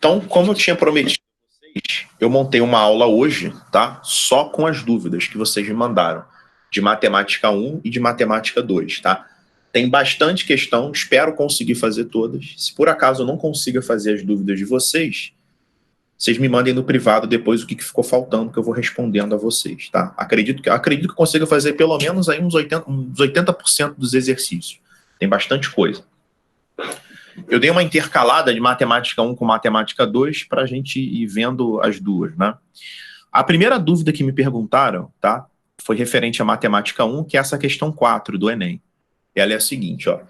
Então, como eu tinha prometido a vocês, eu montei uma aula hoje, tá? Só com as dúvidas que vocês me mandaram, de matemática 1 e de matemática 2, tá? Tem bastante questão, espero conseguir fazer todas. Se por acaso eu não consiga fazer as dúvidas de vocês, vocês me mandem no privado depois o que ficou faltando, que eu vou respondendo a vocês, tá? Acredito que consiga fazer pelo menos aí uns 80% dos exercícios. Tem bastante coisa. Eu dei uma intercalada de matemática 1 com matemática 2 para a gente ir vendo as duas, né? A primeira dúvida que me perguntaram, tá? Foi referente à matemática 1, que é essa questão 4 do Enem. Ela é a seguinte, ó.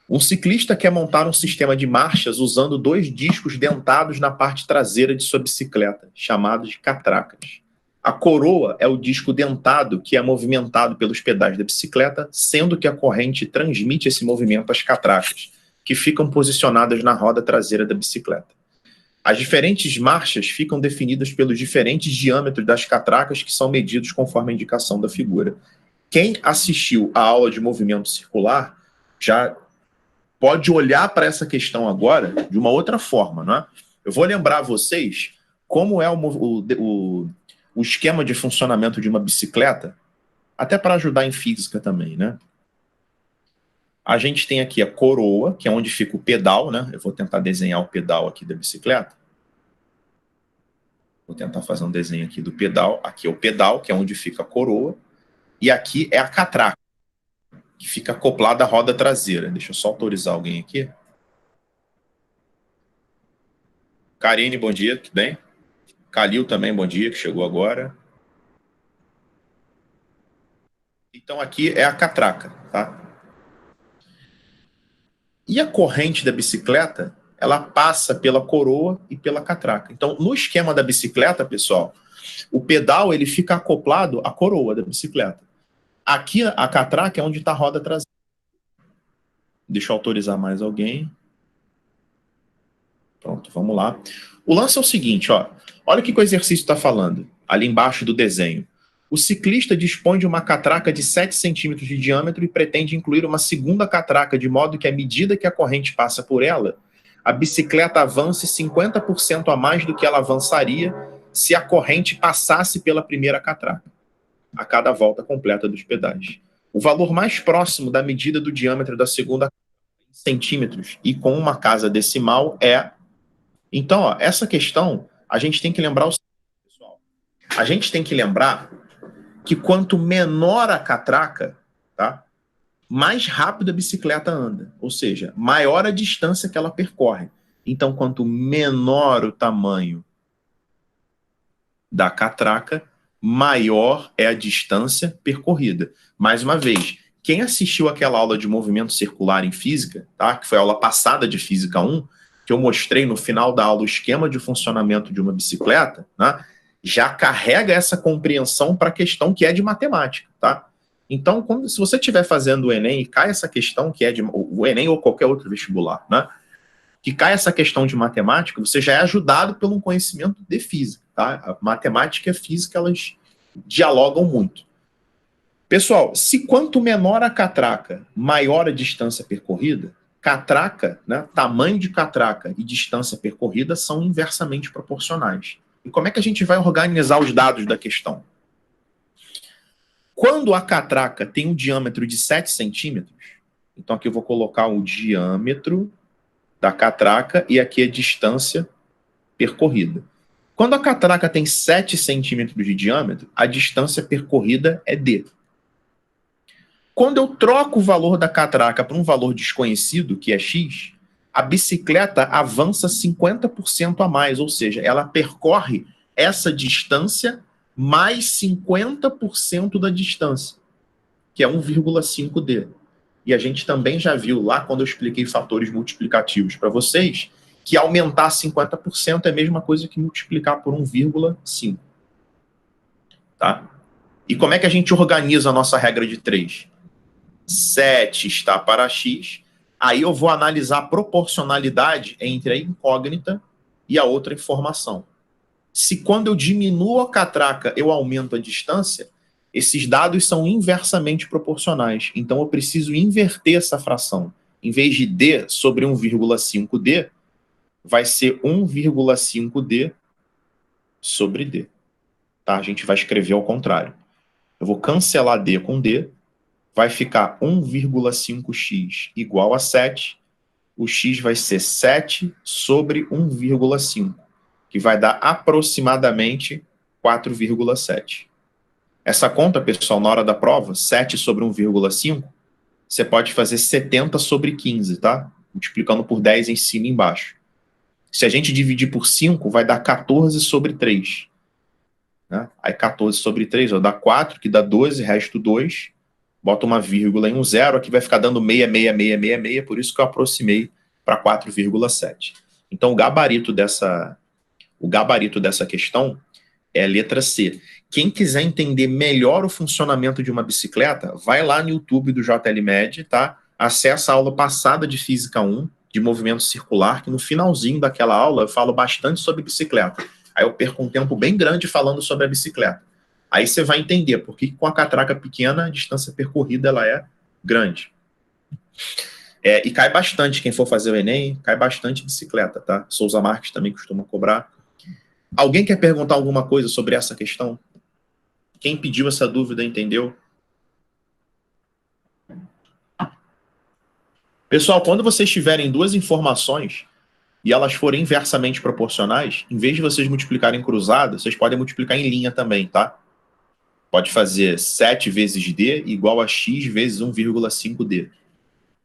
Um ciclista quer montar um sistema de marchas usando 2 discos dentados na parte traseira de sua bicicleta, chamados de catracas. A coroa é o disco dentado que é movimentado pelos pedais da bicicleta, sendo que a corrente transmite esse movimento às catracas, que ficam posicionadas na roda traseira da bicicleta. As diferentes marchas ficam definidas pelos diferentes diâmetros das catracas, que são medidos conforme a indicação da figura. Quem assistiu à aula de movimento circular já pode olhar para essa questão agora de uma outra forma, não é? Eu vou lembrar a vocês como é o esquema de funcionamento de uma bicicleta, até para ajudar em física também, né? A gente tem aqui a coroa, que é onde fica o pedal, né? Eu vou tentar desenhar o pedal aqui da bicicleta. Vou tentar fazer um desenho aqui do pedal. Aqui é o pedal, que é onde fica a coroa. E aqui é a catraca, que fica acoplada à roda traseira. Deixa eu só autorizar alguém aqui. Karine, bom dia, tudo bem? Calil também, bom dia, que chegou agora. Então aqui é a catraca, tá? E a corrente da bicicleta, ela passa pela coroa e pela catraca. Então, no esquema da bicicleta, pessoal, o pedal ele fica acoplado à coroa da bicicleta. Aqui, a catraca é onde está a roda traseira. Deixa eu autorizar mais alguém. Pronto, vamos lá. O lance é o seguinte, ó. Olha o que o exercício está falando, ali embaixo do desenho. O ciclista dispõe de uma catraca de 7 centímetros de diâmetro e pretende incluir uma segunda catraca, de modo que, à medida que a corrente passa por ela, a bicicleta avance 50% a mais do que ela avançaria se a corrente passasse pela primeira catraca, a cada volta completa dos pedais. O valor mais próximo da medida do diâmetro da segunda em centímetros e com uma casa decimal é... Então, ó, essa questão, a gente tem que lembrar o seguinte, pessoal. A gente tem que lembrar que quanto menor a catraca, tá, mais rápido a bicicleta anda. Ou seja, maior a distância que ela percorre. Então, quanto menor o tamanho da catraca, maior é a distância percorrida. Mais uma vez, quem assistiu aquela aula de movimento circular em física, tá, que foi a aula passada de Física 1, que eu mostrei no final da aula o esquema de funcionamento de uma bicicleta, né, já carrega essa compreensão para a questão que é de matemática, tá? Então, se você estiver fazendo o Enem e cai essa questão que é de o Enem ou qualquer outro vestibular, né, que cai essa questão de matemática, você já é ajudado pelo conhecimento de física, tá? A matemática e a física, elas dialogam muito. Pessoal, se quanto menor a catraca, maior a distância percorrida, catraca, né, tamanho de catraca e distância percorrida são inversamente proporcionais. E como é que a gente vai organizar os dados da questão? Quando a catraca tem um diâmetro de 7 centímetros, então aqui eu vou colocar o diâmetro da catraca e aqui a distância percorrida. Quando a catraca tem 7 centímetros de diâmetro, a distância percorrida é D. Quando eu troco o valor da catraca para um valor desconhecido, que é X, a bicicleta avança 50% a mais, ou seja, ela percorre essa distância mais 50% da distância, que é 1,5D. E a gente também já viu lá, quando eu expliquei fatores multiplicativos para vocês, que aumentar 50% é a mesma coisa que multiplicar por 1,5. Tá? E como é que a gente organiza a nossa regra de 3? 7 está para X, aí eu vou analisar a proporcionalidade entre a incógnita e a outra informação. Se quando eu diminuo a catraca eu aumento a distância, esses dados são inversamente proporcionais. Então eu preciso inverter essa fração. Em vez de D sobre 1,5D, vai ser 1,5D sobre D. Tá? A gente vai escrever ao contrário. Eu vou cancelar D com D, vai ficar 1,5x igual a 7. O x vai ser 7 sobre 1,5, que vai dar aproximadamente 4,7. Essa conta, pessoal, na hora da prova, 7 sobre 1,5, você pode fazer 70 sobre 15, tá? Multiplicando por 10 em cima e embaixo. Se a gente dividir por 5, vai dar 14 sobre 3. Né? Aí 14 sobre 3 ó, dá 4, que dá 12, resto 2. Bota uma vírgula em um zero, aqui vai ficar dando 66666, por isso que eu aproximei para 4,7. Então o gabarito dessa questão é a letra C. Quem quiser entender melhor o funcionamento de uma bicicleta, vai lá no YouTube do JLMed, tá? Acessa a aula passada de Física 1, de movimento circular, que no finalzinho daquela aula eu falo bastante sobre bicicleta. Aí eu perco um tempo bem grande falando sobre a bicicleta. Aí você vai entender por que com a catraca pequena a distância percorrida ela é grande. E cai bastante, quem for fazer o Enem, cai bastante bicicleta, tá? Souza Marques também costuma cobrar. Alguém quer perguntar alguma coisa sobre essa questão? Quem pediu essa dúvida entendeu? Pessoal, quando vocês tiverem duas informações e elas forem inversamente proporcionais, em vez de vocês multiplicarem cruzado, vocês podem multiplicar em linha também, tá? Pode fazer 7 vezes D igual a x vezes 1,5D.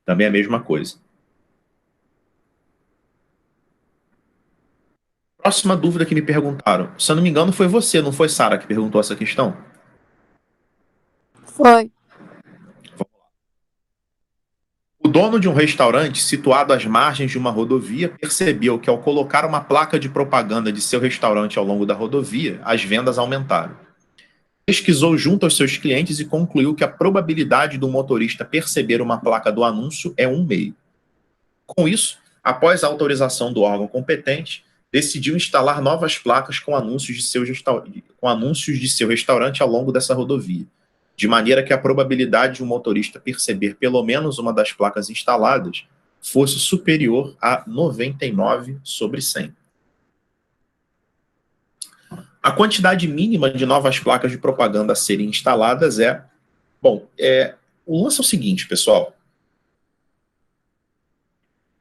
Também é a mesma coisa. Próxima dúvida que me perguntaram. Se eu não me engano, foi você, não foi, Sara, que perguntou essa questão? Foi. O dono de um restaurante situado às margens de uma rodovia percebeu que, ao colocar uma placa de propaganda de seu restaurante ao longo da rodovia, as vendas aumentaram. Pesquisou junto aos seus clientes e concluiu que a probabilidade do motorista perceber uma placa do anúncio é 1/2. Com isso, após a autorização do órgão competente, decidiu instalar novas placas com anúncios de seu restaurante ao longo dessa rodovia, de maneira que a probabilidade de um motorista perceber pelo menos uma das placas instaladas fosse superior a 99 sobre 100. A quantidade mínima de novas placas de propaganda a serem instaladas é... Bom, o lance é o seguinte, pessoal.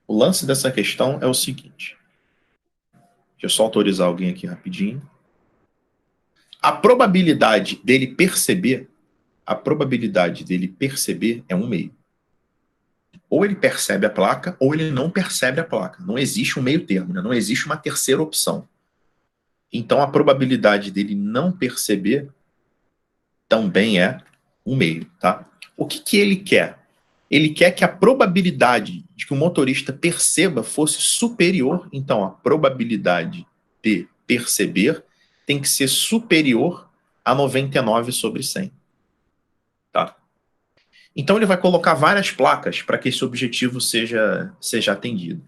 O lance dessa questão é o seguinte. Deixa eu só autorizar alguém aqui rapidinho. A probabilidade dele perceber é 1/2. Ou ele percebe a placa, ou ele não percebe a placa. Não existe um meio termo, né? Não existe uma terceira opção. Então, a probabilidade dele não perceber também é 1/2, tá? O que ele quer? Ele quer que a probabilidade de que o motorista perceba fosse superior. Então, a probabilidade de perceber tem que ser superior a 99 sobre 100. Tá? Então, ele vai colocar várias placas para que esse objetivo seja atendido.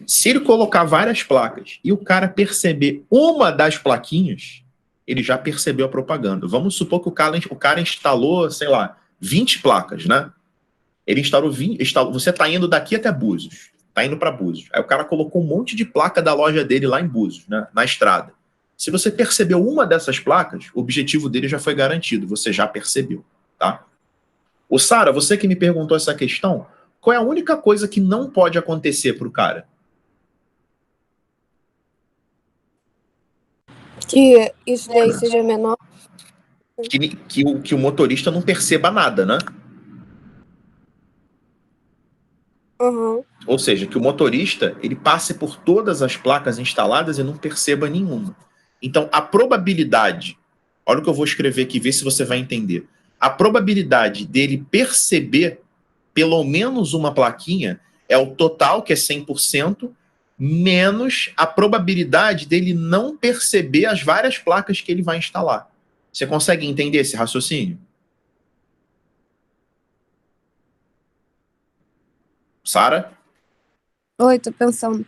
Se ele colocar várias placas e o cara perceber uma das plaquinhas, ele já percebeu a propaganda. Vamos supor que o cara instalou, sei lá, 20 placas, né? Ele instalou 20, você está indo daqui até Búzios, está indo para Búzios. Aí o cara colocou um monte de placa da loja dele lá em Búzios, né, na estrada. Se você percebeu uma dessas placas, o objetivo dele já foi garantido, você já percebeu, tá? Ô, Sara, você que me perguntou essa questão, qual é a única coisa que não pode acontecer para o cara? Que isso daí seja menor. Que o motorista não perceba nada, né? Uhum. Ou seja, que o motorista ele passe por todas as placas instaladas e não perceba nenhuma. Então, a probabilidade, olha o que eu vou escrever aqui, vê se você vai entender. A probabilidade dele perceber pelo menos uma plaquinha é o total, que é 100%, menos a probabilidade dele não perceber as várias placas que ele vai instalar. Você consegue entender esse raciocínio? Sara? Oi, tô pensando.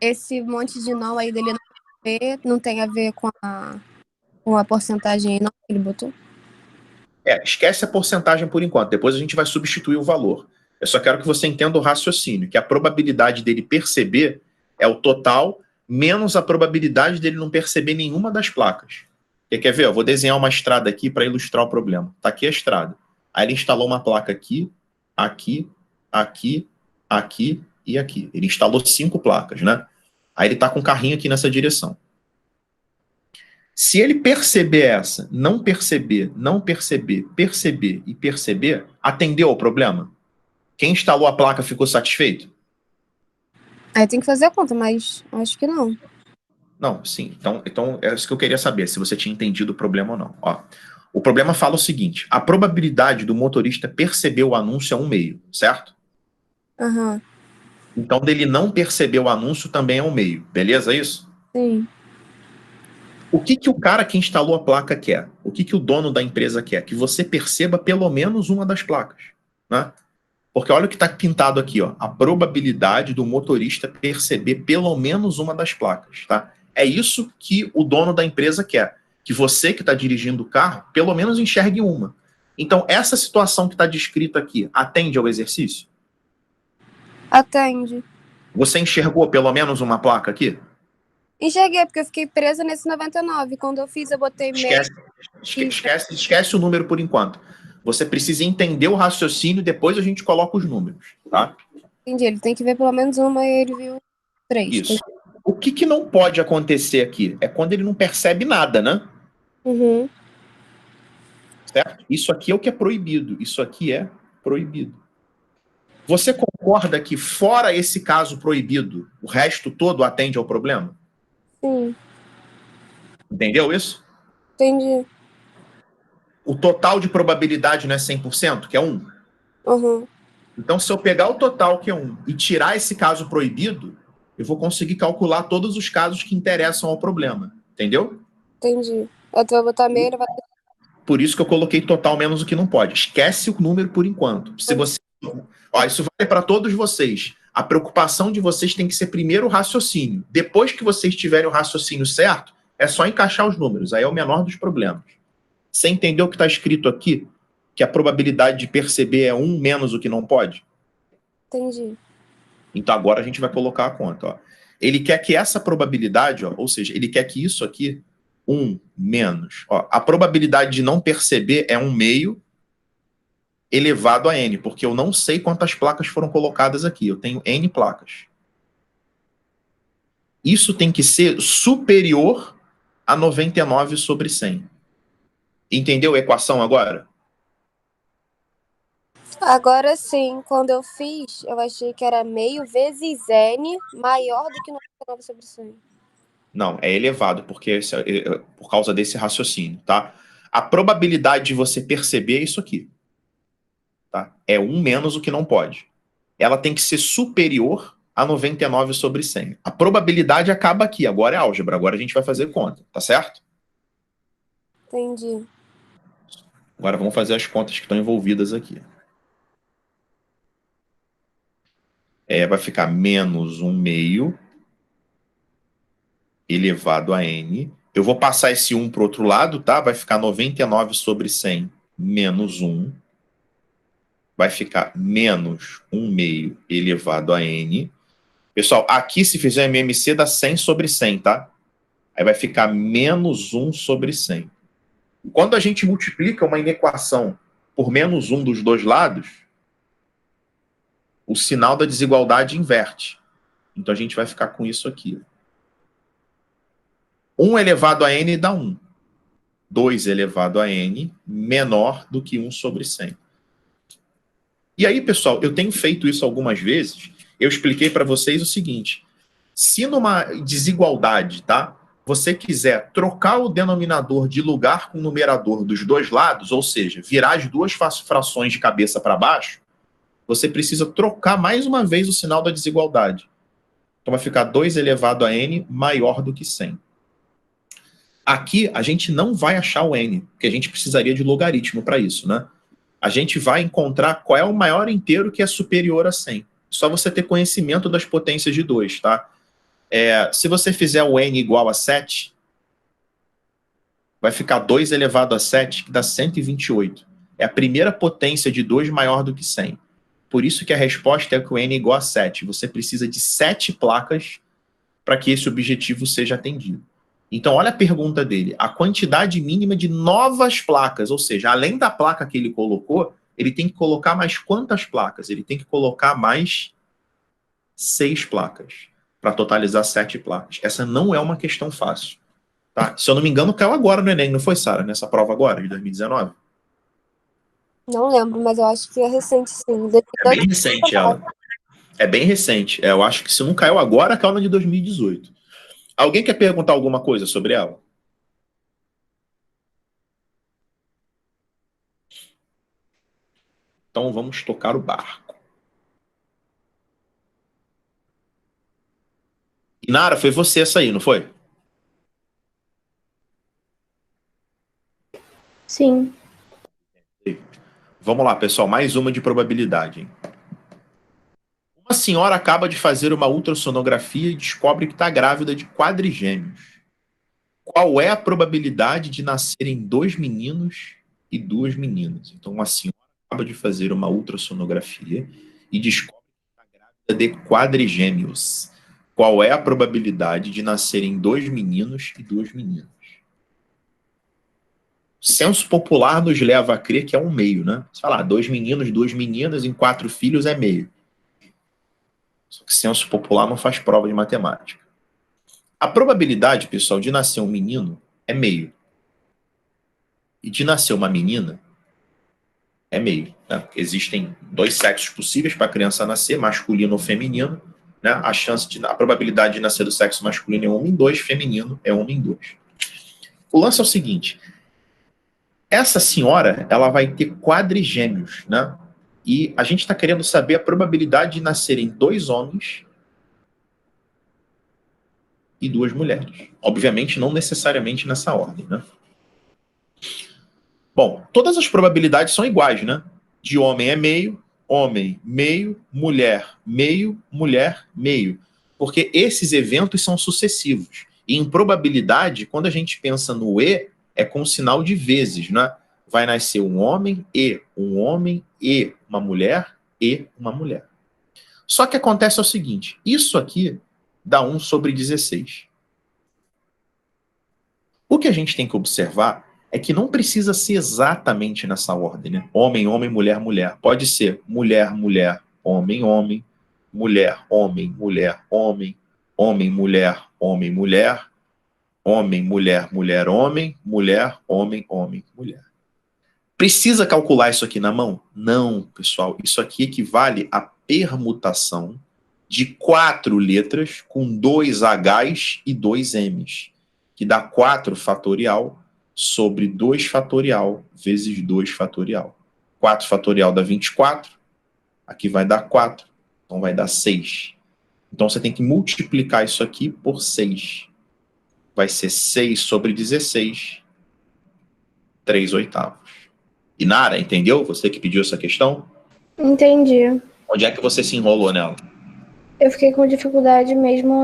Esse monte de não aí dele não tem a ver com a porcentagem aí, não, que ele botou? Esquece a porcentagem por enquanto, depois a gente vai substituir o valor. Eu só quero que você entenda o raciocínio, que a probabilidade dele perceber é o total menos a probabilidade dele não perceber nenhuma das placas. Você quer ver? Eu vou desenhar uma estrada aqui para ilustrar o problema. Está aqui a estrada. Aí ele instalou uma placa aqui, aqui, aqui, aqui e aqui. Ele instalou 5 placas, né? Aí ele está com um carrinho aqui nessa direção. Se ele perceber essa, não perceber, não perceber, perceber e perceber, atendeu ao problema? Quem instalou a placa ficou satisfeito? Aí tem que fazer a conta, mas acho que não. Não, sim. Então é isso que eu queria saber, se você tinha entendido o problema ou não. Ó, o problema fala o seguinte: a probabilidade do motorista perceber o anúncio é 1/2, certo? Aham. Então, dele não perceber o anúncio também é 1/2, beleza isso? Sim. O que o cara que instalou a placa quer? O que o dono da empresa quer? Que você perceba pelo menos uma das placas, né? Porque olha o que está pintado aqui, ó, a probabilidade do motorista perceber pelo menos uma das placas, tá? É isso que o dono da empresa quer, que você que está dirigindo o carro, pelo menos enxergue uma. Então, essa situação que está descrita aqui, atende ao exercício? Atende. Você enxergou pelo menos uma placa aqui? Enxerguei, porque eu fiquei presa nesse 99. Quando eu fiz, eu botei meio. Esquece o número por enquanto. Você precisa entender o raciocínio, depois a gente coloca os números, tá? Entendi. Ele tem que ver pelo menos uma e ele viu 3. Isso. O que não pode acontecer aqui é quando ele não percebe nada, né? Uhum. Certo? Isso aqui é o que é proibido. Isso aqui é proibido. Você concorda que, fora esse caso proibido, o resto todo atende ao problema? Sim. Entendeu isso? Entendi. O total de probabilidade não é 100%, que é 1? Uhum. Então, se eu pegar o total, que é 1, e tirar esse caso proibido, eu vou conseguir calcular todos os casos que interessam ao problema. Entendeu? Entendi. Eu vou botar meio, ele vai. Por isso que eu coloquei total menos o que não pode. Esquece o número por enquanto. Se você... Ó, isso vale para todos vocês. A preocupação de vocês tem que ser primeiro o raciocínio. Depois que vocês tiverem o raciocínio certo, é só encaixar os números. Aí é o menor dos problemas. Você entendeu o que está escrito aqui? Que a probabilidade de perceber é 1 menos o que não pode? Entendi. Então agora a gente vai colocar a conta. Ó. Ele quer que essa probabilidade, ó, ou seja, ele quer que isso aqui, 1 menos. Ó, a probabilidade de não perceber é 1/2 elevado a n, porque eu não sei quantas placas foram colocadas aqui. Eu tenho n placas. Isso tem que ser superior a 99 sobre 100. Entendeu a equação agora? Agora sim, quando eu fiz, eu achei que era meio vezes N maior do que 99 sobre 100. Não, é elevado, porque por causa desse raciocínio, tá? A probabilidade de você perceber é isso aqui. Tá? É 1 menos o que não pode. Ela tem que ser superior a 99 sobre 100. A probabilidade acaba aqui, agora é álgebra, agora a gente vai fazer conta, tá certo? Entendi. Agora vamos fazer as contas que estão envolvidas aqui. Vai ficar menos 1/2 elevado a n. Eu vou passar esse 1 para o outro lado, tá? Vai ficar 99 sobre 100 menos 1. Vai ficar menos 1/2 elevado a n. Pessoal, aqui se fizer MMC dá 100 sobre 100, tá? Aí vai ficar menos 1 sobre 100. Quando a gente multiplica uma inequação por menos 1 dos dois lados, o sinal da desigualdade inverte. Então a gente vai ficar com isso aqui. 1 elevado a n dá 1. 2 elevado a n menor do que 1 sobre 100. E aí, pessoal, eu tenho feito isso algumas vezes. Eu expliquei para vocês o seguinte: se numa desigualdade, tá, você quiser trocar o denominador de lugar com o numerador dos dois lados, ou seja, virar as duas frações de cabeça para baixo, você precisa trocar mais uma vez o sinal da desigualdade. Então vai ficar 2 elevado a n maior do que 100. Aqui a gente não vai achar o n, porque a gente precisaria de logaritmo para isso, né? A gente vai encontrar qual é o maior inteiro que é superior a 100. Só você ter conhecimento das potências de 2, tá? Se você fizer o n igual a 7, vai ficar 2 elevado a 7, que dá 128. É a primeira potência de 2 maior do que 100. Por isso que a resposta é que o N é igual a 7. Você precisa de 7 placas para que esse objetivo seja atendido. Então, olha a pergunta dele. A quantidade mínima de novas placas, ou seja, além da placa que ele colocou, ele tem que colocar mais quantas placas? Ele tem que colocar mais 6 placas, para totalizar 7 placas. Essa não é uma questão fácil. Tá? Se eu não me engano, caiu agora no Enem, não foi, Sara? Nessa prova agora, de 2019? Não lembro, mas eu acho que é recente, sim. É bem recente ela. É bem recente. Eu acho que se não caiu agora, caiu na de 2018. Alguém quer perguntar alguma coisa sobre ela? Então vamos tocar o barco. Inara, foi você essa aí, não foi? Sim. Vamos lá, pessoal, mais uma de probabilidade. Hein? Uma senhora acaba de fazer uma ultrassonografia e descobre que está grávida de quadrigêmeos. Qual é a probabilidade de nascerem 2 meninos e 2 meninas? Então, uma senhora acaba de fazer uma ultrassonografia e descobre que está grávida de quadrigêmeos. Qual é a probabilidade de nascerem 2 meninos e 2 meninas? O senso popular nos leva a crer que é um meio, né? Você fala, 2 meninos, 2 meninas em 4 filhos é meio. Só que senso popular não faz prova de matemática. A probabilidade, pessoal, de nascer um menino é meio. E de nascer uma menina é meio. Né? Existem 2 sexos possíveis para a criança nascer, masculino ou feminino. Né? A probabilidade de nascer do sexo masculino é 1 em 2, feminino é 1 em 2. O lance é o seguinte: essa senhora ela vai ter quadrigêmeos, né? E a gente está querendo saber a probabilidade de nascerem 2 homens e 2 mulheres. Obviamente, não necessariamente nessa ordem, né? Bom, todas as probabilidades são iguais, né? De homem é meio, mulher, meio. Porque esses eventos são sucessivos. E em probabilidade, quando a gente pensa no E, é com sinal de vezes, né? Vai nascer um homem e uma mulher e uma mulher. Só que acontece o seguinte, isso aqui dá 1/16. O que a gente tem que observar é que não precisa ser exatamente nessa ordem, né? Homem, homem, mulher, mulher. Pode ser mulher, mulher, homem, homem, mulher, homem, mulher, homem, homem, mulher, homem, mulher, homem, mulher, mulher, homem, mulher, homem, homem, mulher. Precisa calcular isso aqui na mão? Não, pessoal. Isso aqui equivale à permutação de 4 letras com 2 Hs e 2 Ms, que dá 4 fatorial sobre 2 fatorial vezes 2 fatorial. 4 fatorial dá 24, aqui vai dar 4, então vai dar 6. Então você tem que multiplicar isso aqui por 6. Vai ser 6/16, 3/8. Inara, entendeu? Você que pediu essa questão? Entendi. Onde é que você se enrolou nela? Eu fiquei com dificuldade mesmo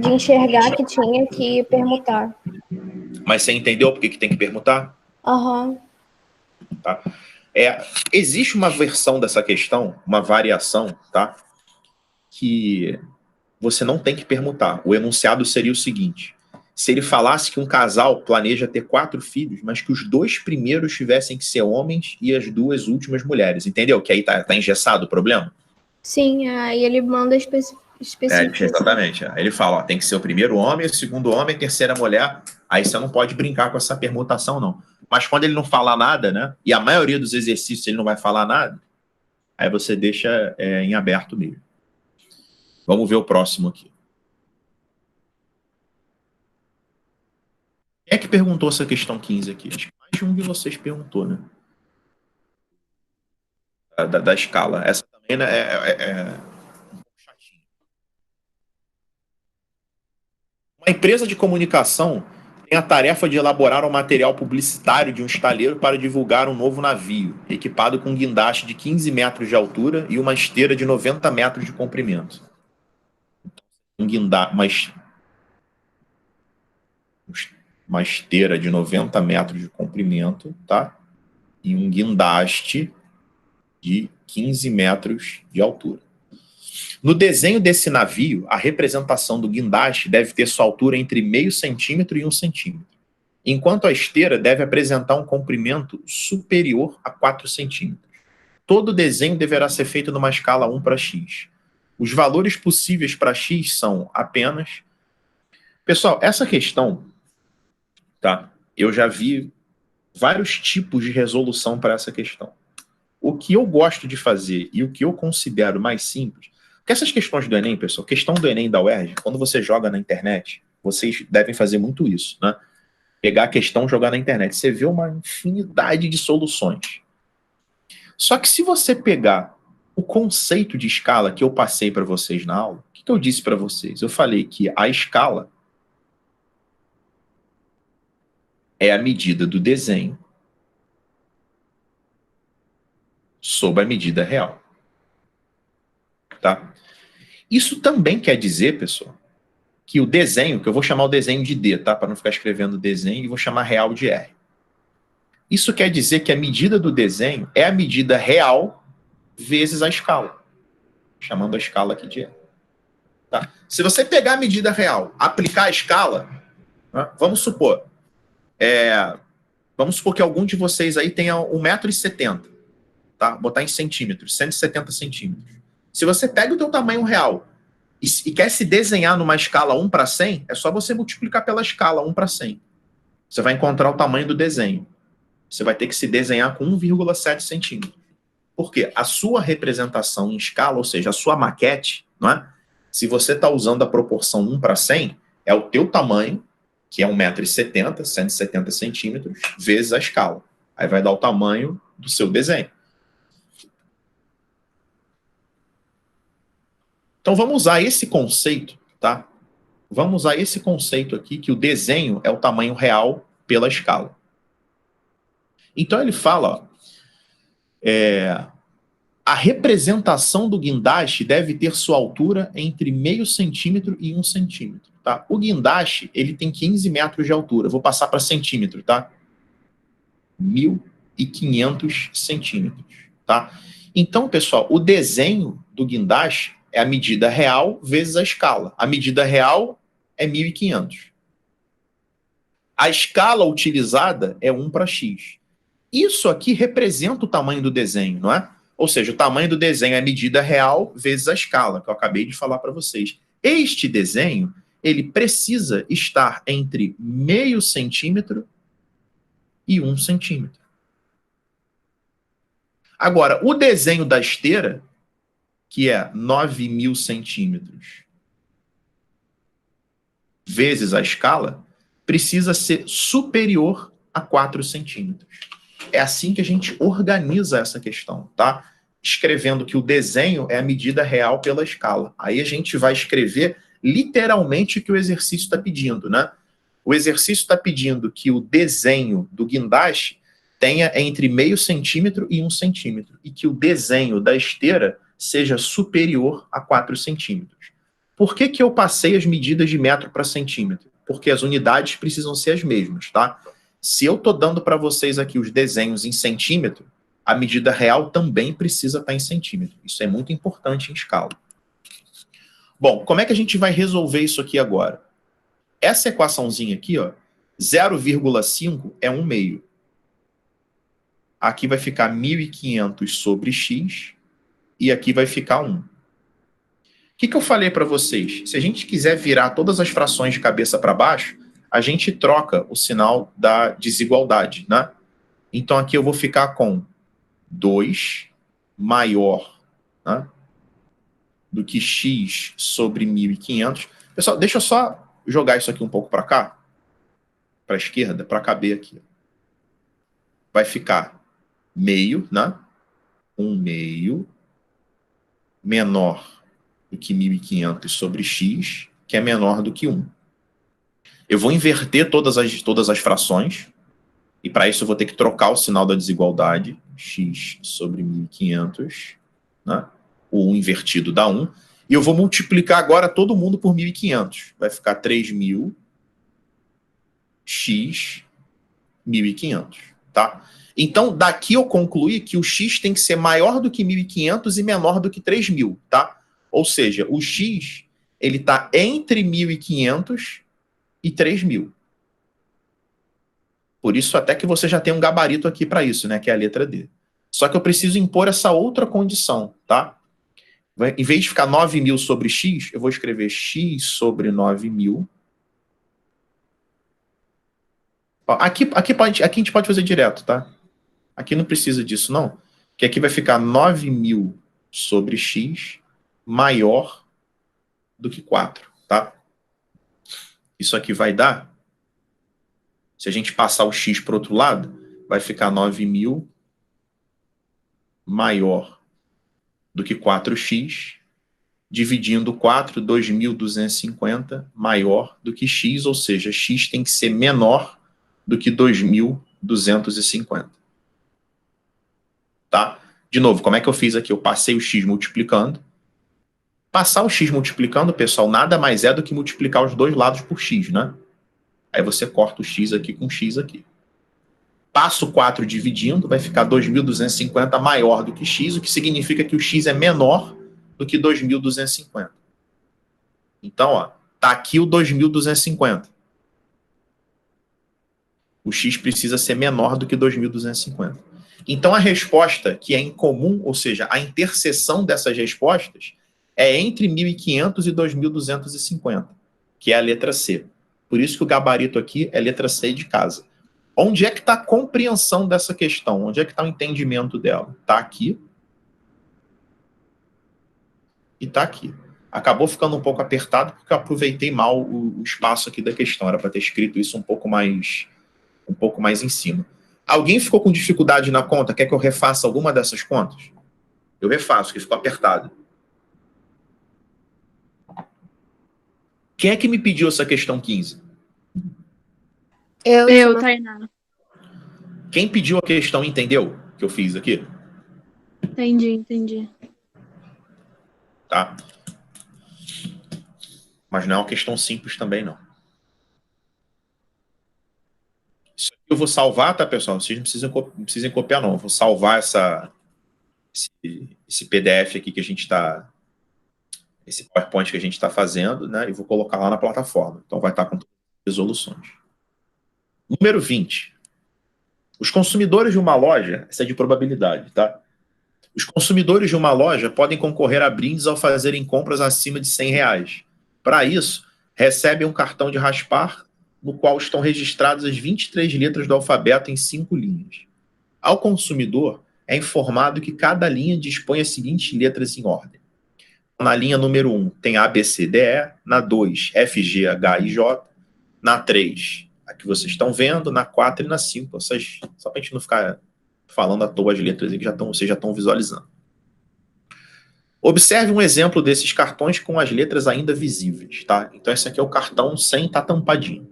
de enxergar que tinha que permutar. Mas você entendeu por que tem que permutar? Aham. Tá? Existe uma versão dessa questão, uma variação, tá? Que você não tem que permutar. O enunciado seria o seguinte: se ele falasse que um casal planeja ter 4 filhos, mas que os 2 primeiros tivessem que ser homens e as 2 últimas mulheres, entendeu? Que aí tá engessado o problema? Sim, aí ele manda específico. Exatamente. Aí ele fala, ó, tem que ser o primeiro homem, o segundo homem, a terceira mulher. Aí você não pode brincar com essa permutação, não. Mas quando ele não fala nada, né? E a maioria dos exercícios ele não vai falar nada, aí você deixa em aberto mesmo. Vamos ver o próximo aqui. Quem é que perguntou essa questão 15 aqui? Acho que mais de um de vocês perguntou, né? Da escala. Essa também né, um pouco chatinha. Uma empresa de comunicação tem a tarefa de elaborar um material publicitário de um estaleiro para divulgar um novo navio, equipado com um guindaste de 15 metros de altura e uma esteira de 90 metros de comprimento. Uma esteira de 90 metros de comprimento, tá? E um guindaste de 15 metros de altura. No desenho desse navio, a representação do guindaste deve ter sua altura entre meio centímetro e 1 centímetro, enquanto a esteira deve apresentar um comprimento superior a 4 centímetros. Todo o desenho deverá ser feito numa escala 1 para x. Os valores possíveis para x são apenas... Pessoal, essa questão, tá? Eu já vi vários tipos de resolução para essa questão. O que eu gosto de fazer e o que eu considero mais simples, porque essas questões do Enem, pessoal, questão do Enem da UERJ, quando você joga na internet, vocês devem fazer muito isso, né? Pegar a questão e jogar na internet. Você vê uma infinidade de soluções. Só que se você pegar o conceito de escala que eu passei para vocês na aula, o que eu disse para vocês? Eu falei que a escala é a medida do desenho sobre a medida real. Tá? Isso também quer dizer, pessoal, que o desenho, que eu vou chamar o desenho de D, tá? Para não ficar escrevendo desenho, e vou chamar real de R. Isso quer dizer que a medida do desenho é a medida real vezes a escala. Chamando a escala aqui de R. Tá? Se você pegar a medida real, aplicar a escala, né? Vamos supor que algum de vocês aí tenha 1,70 m, tá? Botar em centímetros, 170 centímetros. Se você pega o teu tamanho real e quer se desenhar numa escala 1 para 100, é só você multiplicar pela escala 1 para 100. Você vai encontrar o tamanho do desenho. Você vai ter que se desenhar com 1,7 centímetros. Por quê? A sua representação em escala, ou seja, a sua maquete, não é? Se você está usando a proporção 1 para 100, é o teu tamanho, que é 1,70 m, 170 centímetros, vezes a escala. Aí vai dar o tamanho do seu desenho. Então vamos usar esse conceito, tá? Vamos usar esse conceito aqui, que o desenho é o tamanho real pela escala. Então ele fala, a representação do guindaste deve ter sua altura entre meio centímetro e 1 centímetro. Tá? O guindaste, ele tem 15 metros de altura. Vou passar para centímetro, tá? 1.500 centímetros, tá? Então, pessoal, o desenho do guindaste é a medida real vezes a escala. A medida real é 1.500. A escala utilizada é 1 para x. Isso aqui representa o tamanho do desenho, não é? Ou seja, o tamanho do desenho é a medida real vezes a escala, que eu acabei de falar para vocês. Este desenho, ele precisa estar entre meio centímetro e 1 centímetro. Agora, o desenho da esteira, que é 9.000 centímetros vezes a escala, precisa ser superior a 4 centímetros. É assim que a gente organiza essa questão, tá? Escrevendo que o desenho é a medida real pela escala. Aí a gente vai escrever literalmente o que o exercício está pedindo, né? O exercício está pedindo que o desenho do guindaste tenha entre meio centímetro e 1 centímetro, e que o desenho da esteira seja superior a 4 centímetros. Por que eu passei as medidas de metro para centímetro? Porque as unidades precisam ser as mesmas, tá? Se eu estou dando para vocês aqui os desenhos em centímetro, a medida real também precisa estar em centímetro. Isso é muito importante em escala. Bom, como é que a gente vai resolver isso aqui agora? Essa equaçãozinha aqui, ó, 0,5 é 1/2. Aqui vai ficar 1.500 sobre x, e aqui vai ficar 1. O que eu falei para vocês? Se a gente quiser virar todas as frações de cabeça para baixo, a gente troca o sinal da desigualdade, né? Então aqui eu vou ficar com 2 maior, né, do que x sobre 1.500. Pessoal, deixa eu só jogar isso aqui um pouco para cá, para a esquerda, para caber aqui. Vai ficar meio, né? 1/2 menor do que 1.500 sobre x, que é menor do que 1. Eu vou inverter todas as frações, e para isso eu vou ter que trocar o sinal da desigualdade, x sobre 1.500, né? O 1 invertido dá 1, e eu vou multiplicar agora todo mundo por 1.500. Vai ficar 3.000 x 1.500, tá? Então, daqui eu concluí que o x tem que ser maior do que 1.500 e menor do que 3.000, tá? Ou seja, o x, ele está entre 1.500 e 3.000. Por isso, até que você já tem um gabarito aqui para isso, né? Que é a letra D. Só que eu preciso impor essa outra condição, tá? Em vez de ficar 9.000 sobre x, eu vou escrever x sobre 9.000. Aqui a gente pode fazer direto, tá? Aqui não precisa disso, não. Que aqui vai ficar 9.000 sobre x maior do que 4, tá? Isso aqui vai dar, se a gente passar o x para o outro lado, vai ficar 9.000 maior do que 4x, dividindo 4, 2.250 maior do que x, ou seja, x tem que ser menor do que 2.250. Tá? De novo, como é que eu fiz aqui? Eu passei o x multiplicando. Passar o x multiplicando, pessoal, nada mais é do que multiplicar os dois lados por x, né? Aí você corta o x aqui com x aqui. Passo 4 dividindo, vai ficar 2.250 maior do que x, o que significa que o x é menor do que 2.250. Então, ó, tá aqui o 2.250. O x precisa ser menor do que 2.250. Então, a resposta que é incomum, ou seja, a interseção dessas respostas, é entre 1.500 e 2.250, que é a letra C. Por isso que o gabarito aqui é letra C de casa. Onde é que está a compreensão dessa questão? Onde é que está o entendimento dela? Está aqui e está aqui. Acabou ficando um pouco apertado porque eu aproveitei mal o espaço aqui da questão. Era para ter escrito isso um pouco mais em cima. Alguém ficou com dificuldade na conta? Quer que eu refaça alguma dessas contas? Eu refaço, que ficou apertado. Quem é que me pediu essa questão 15? Eu, Tainá. Quem pediu a questão entendeu que eu fiz aqui? Entendi. Tá? Mas não é uma questão simples também, não. Isso aqui eu vou salvar, tá, pessoal? Vocês não precisam copiar, não. Eu vou salvar esse PDF aqui que a gente está... Esse PowerPoint que a gente está fazendo, né? E vou colocar lá na plataforma. Então vai estar com todas as resoluções. Número 20. Os consumidores de uma loja, essa é de probabilidade, tá? Os consumidores de uma loja podem concorrer a brindes ao fazerem compras acima de R$100. Para isso, recebem um cartão de raspar no qual estão registradas as 23 letras do alfabeto em 5 linhas. Ao consumidor, é informado que cada linha dispõe as seguintes letras em ordem. Na linha número 1 tem A, B, C, D, E. Na 2, F, G, H, I, J. Na 3, a que vocês estão vendo. Na 4 e na 5. Só para a gente não ficar falando à toa as letras aí que vocês já estão visualizando. Observe um exemplo desses cartões com as letras ainda visíveis, tá? Então esse aqui é o cartão sem estar tampadinho.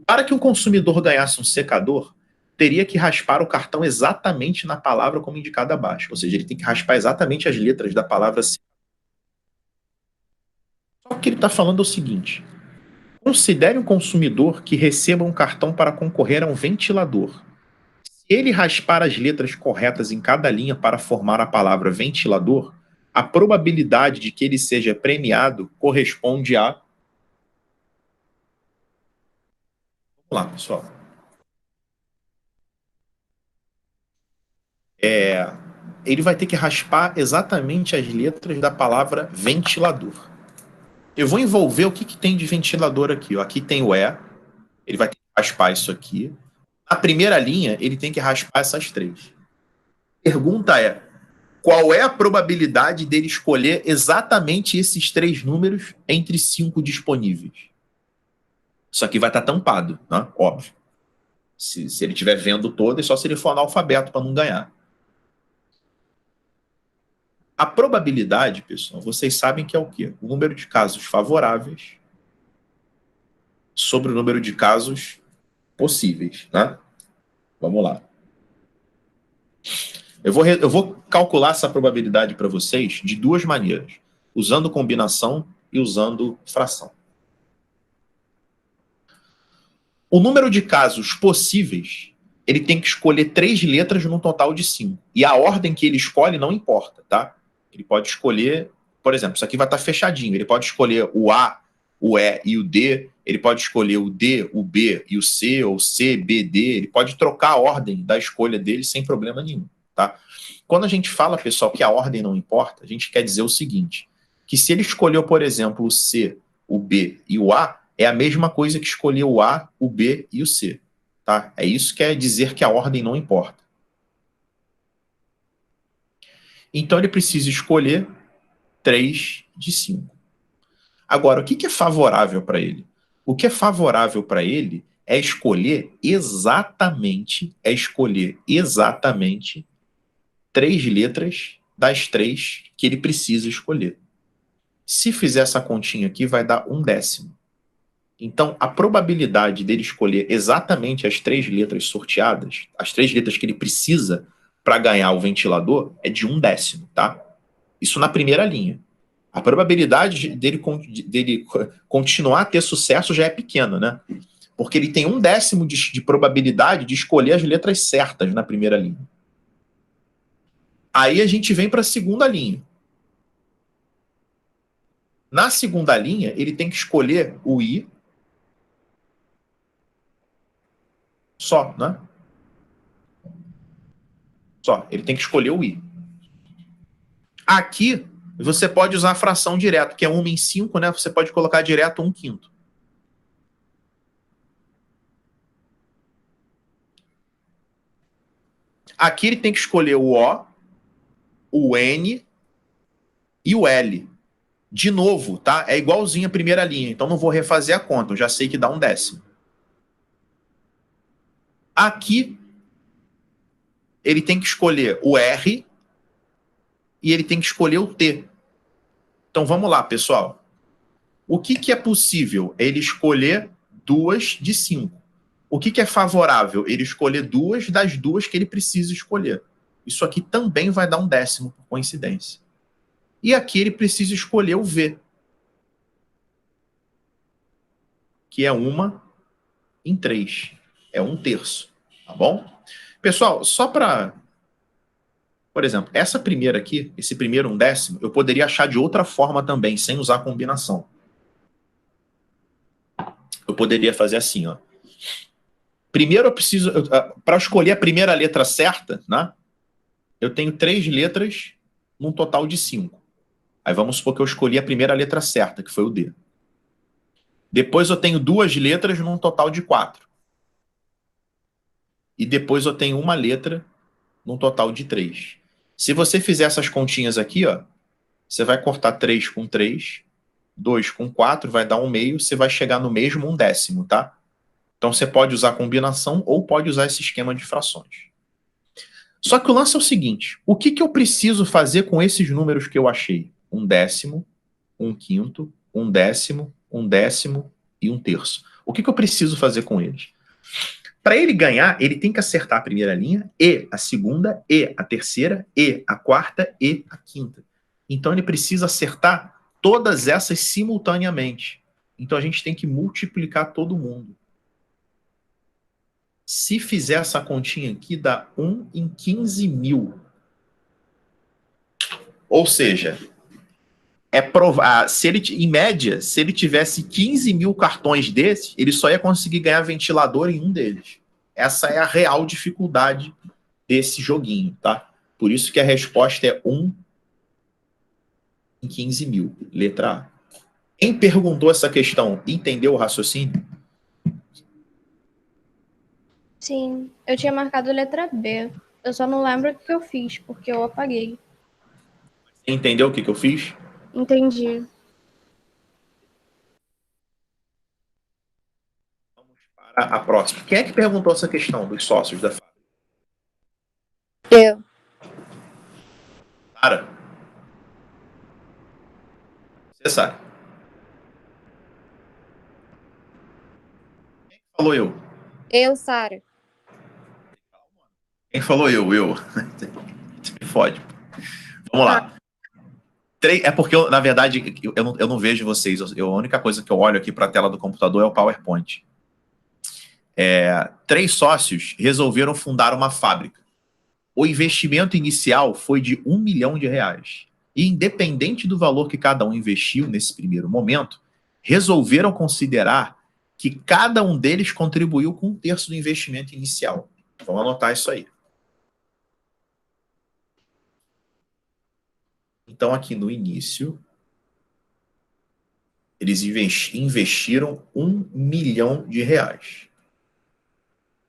Para que um consumidor ganhasse um secador, teria que raspar o cartão exatamente na palavra como indicado abaixo. Ou seja, ele tem que raspar exatamente as letras da palavra secador. Só que ele está falando o seguinte: considere um consumidor que receba um cartão para concorrer a um ventilador. Se ele raspar as letras corretas em cada linha para formar a palavra ventilador, a probabilidade de que ele seja premiado corresponde a... Vamos lá, pessoal. Ele vai ter que raspar exatamente as letras da palavra ventilador. Eu vou envolver o que tem de ventilador aqui. Ó. Aqui tem o E, ele vai ter que raspar isso aqui. Na primeira linha, ele tem que raspar essas 3. Pergunta é, qual é a probabilidade dele escolher exatamente esses 3 números entre 5 disponíveis? Isso aqui vai estar tampado, né? Óbvio. Se ele estiver vendo todo, é só se ele for analfabeto para não ganhar. A probabilidade, pessoal, vocês sabem que é o quê? O número de casos favoráveis sobre o número de casos possíveis, né? Vamos lá. Eu vou calcular essa probabilidade para vocês de 2 maneiras, usando combinação e usando fração. O número de casos possíveis, ele tem que escolher 3 letras num total de 5. E a ordem que ele escolhe não importa, tá? Ele pode escolher, por exemplo, isso aqui vai estar fechadinho. Ele pode escolher o A, o E e o D. Ele pode escolher o D, o B e o C, ou C, B, D. Ele pode trocar a ordem da escolha dele sem problema nenhum, tá? Quando a gente fala, pessoal, que a ordem não importa, a gente quer dizer o seguinte, que se ele escolheu, por exemplo, o C, o B e o A, é a mesma coisa que escolher o A, o B e o C. Tá? É isso que quer dizer que a ordem não importa. Então ele precisa escolher 3 de 5. Agora, o que é favorável para ele? O que é favorável para ele é escolher exatamente 3 letras das 3 que ele precisa escolher. Se fizer essa continha aqui, vai dar 1/10. Então, a probabilidade dele escolher exatamente as 3 letras sorteadas, as 3 letras que ele precisa para ganhar o ventilador, é de 1/10, tá? Isso na primeira linha. A probabilidade dele continuar a ter sucesso já é pequena, né? Porque ele tem 1/10 de probabilidade de escolher as letras certas na primeira linha. Aí a gente vem para a segunda linha. Na segunda linha, ele tem que escolher o I só, né? Só, ele tem que escolher o I. Aqui, você pode usar a fração direto, que é 1 em 5, né? Você pode colocar direto 1/5. Aqui ele tem que escolher o O, o N e o L. De novo, tá? É igualzinho a primeira linha, então não vou refazer a conta, eu já sei que dá 1/10. Aqui, ele tem que escolher o R e ele tem que escolher o T. Então vamos lá, pessoal. O que é possível? Ele escolher 2 de 5. O que é favorável? Ele escolher 2 das 2 que ele precisa escolher. Isso aqui também vai dar 1/10, por coincidência. E aqui ele precisa escolher o V, que é 1 em 3. É 1/3, tá bom? Pessoal, só para... Por exemplo, essa primeira aqui, esse primeiro 1/10, eu poderia achar de outra forma também, sem usar combinação. Eu poderia fazer assim, ó. Primeiro eu preciso... Para escolher a primeira letra certa, né? Eu tenho 3 letras num total de 5. Aí vamos supor que eu escolhi a primeira letra certa, que foi o D. Depois eu tenho 2 letras num total de 4. E depois eu tenho uma letra num total de 3. Se você fizer essas continhas aqui, ó, você vai cortar 3 com 3, 2 com 4, vai dar 1/2, você vai chegar no mesmo 1/10, tá? Então você pode usar combinação ou pode usar esse esquema de frações. Só que o lance é o seguinte, o que eu preciso fazer com esses números que eu achei? 1/10, 1/5, 1/10, 1/10 e 1/3. O que eu preciso fazer com eles? Para ele ganhar, ele tem que acertar a primeira linha, e a segunda, e a terceira, e a quarta, e a quinta. Então ele precisa acertar todas essas simultaneamente. Então a gente tem que multiplicar todo mundo. Se fizer essa continha aqui, dá 1 em 15 mil. Ou seja, se ele, em média, se ele tivesse 15 mil cartões desses, ele só ia conseguir ganhar ventilador em um deles. Essa é a real dificuldade desse joguinho, tá? Por isso que a resposta é 1 em 15 mil, letra A. Quem perguntou essa questão entendeu o raciocínio? Sim, eu tinha marcado letra B. Eu só não lembro o que eu fiz, porque eu apaguei. Entendeu o que eu fiz? Entendi. Vamos para a próxima. Quem é que perguntou essa questão dos sócios da fábrica? Eu. Sara? Você sabe. Quem falou eu? Eu, Sara. Quem falou eu? Você me fode. Vamos lá. É porque, na verdade, eu não vejo vocês. A única coisa que eu olho aqui para a tela do computador é o PowerPoint. 3 sócios resolveram fundar uma fábrica. O investimento inicial foi de R$1 milhão. E independente do valor que cada um investiu nesse primeiro momento, resolveram considerar que cada um deles contribuiu com 1/3 do investimento inicial. Vamos anotar isso aí. Então, aqui no início, eles investiram R$1 milhão.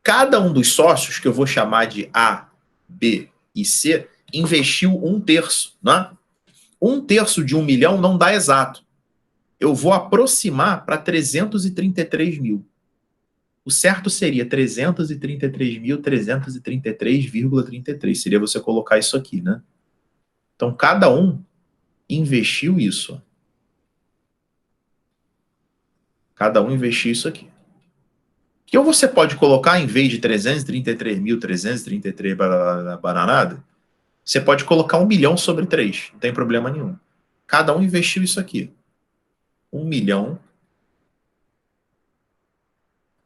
Cada um dos sócios, que eu vou chamar de A, B e C, investiu 1/3, né? 1/3 de 1 milhão não dá exato. Eu vou aproximar para 333 mil. O certo seria 333.333,33. Seria você colocar isso aqui, né? Então, cada um investiu isso. Cada um investiu isso aqui. Que ou você pode colocar, em vez de 333.333 bananada, você pode colocar 1 milhão sobre 3. Não tem problema nenhum. Cada um investiu isso aqui. 1 milhão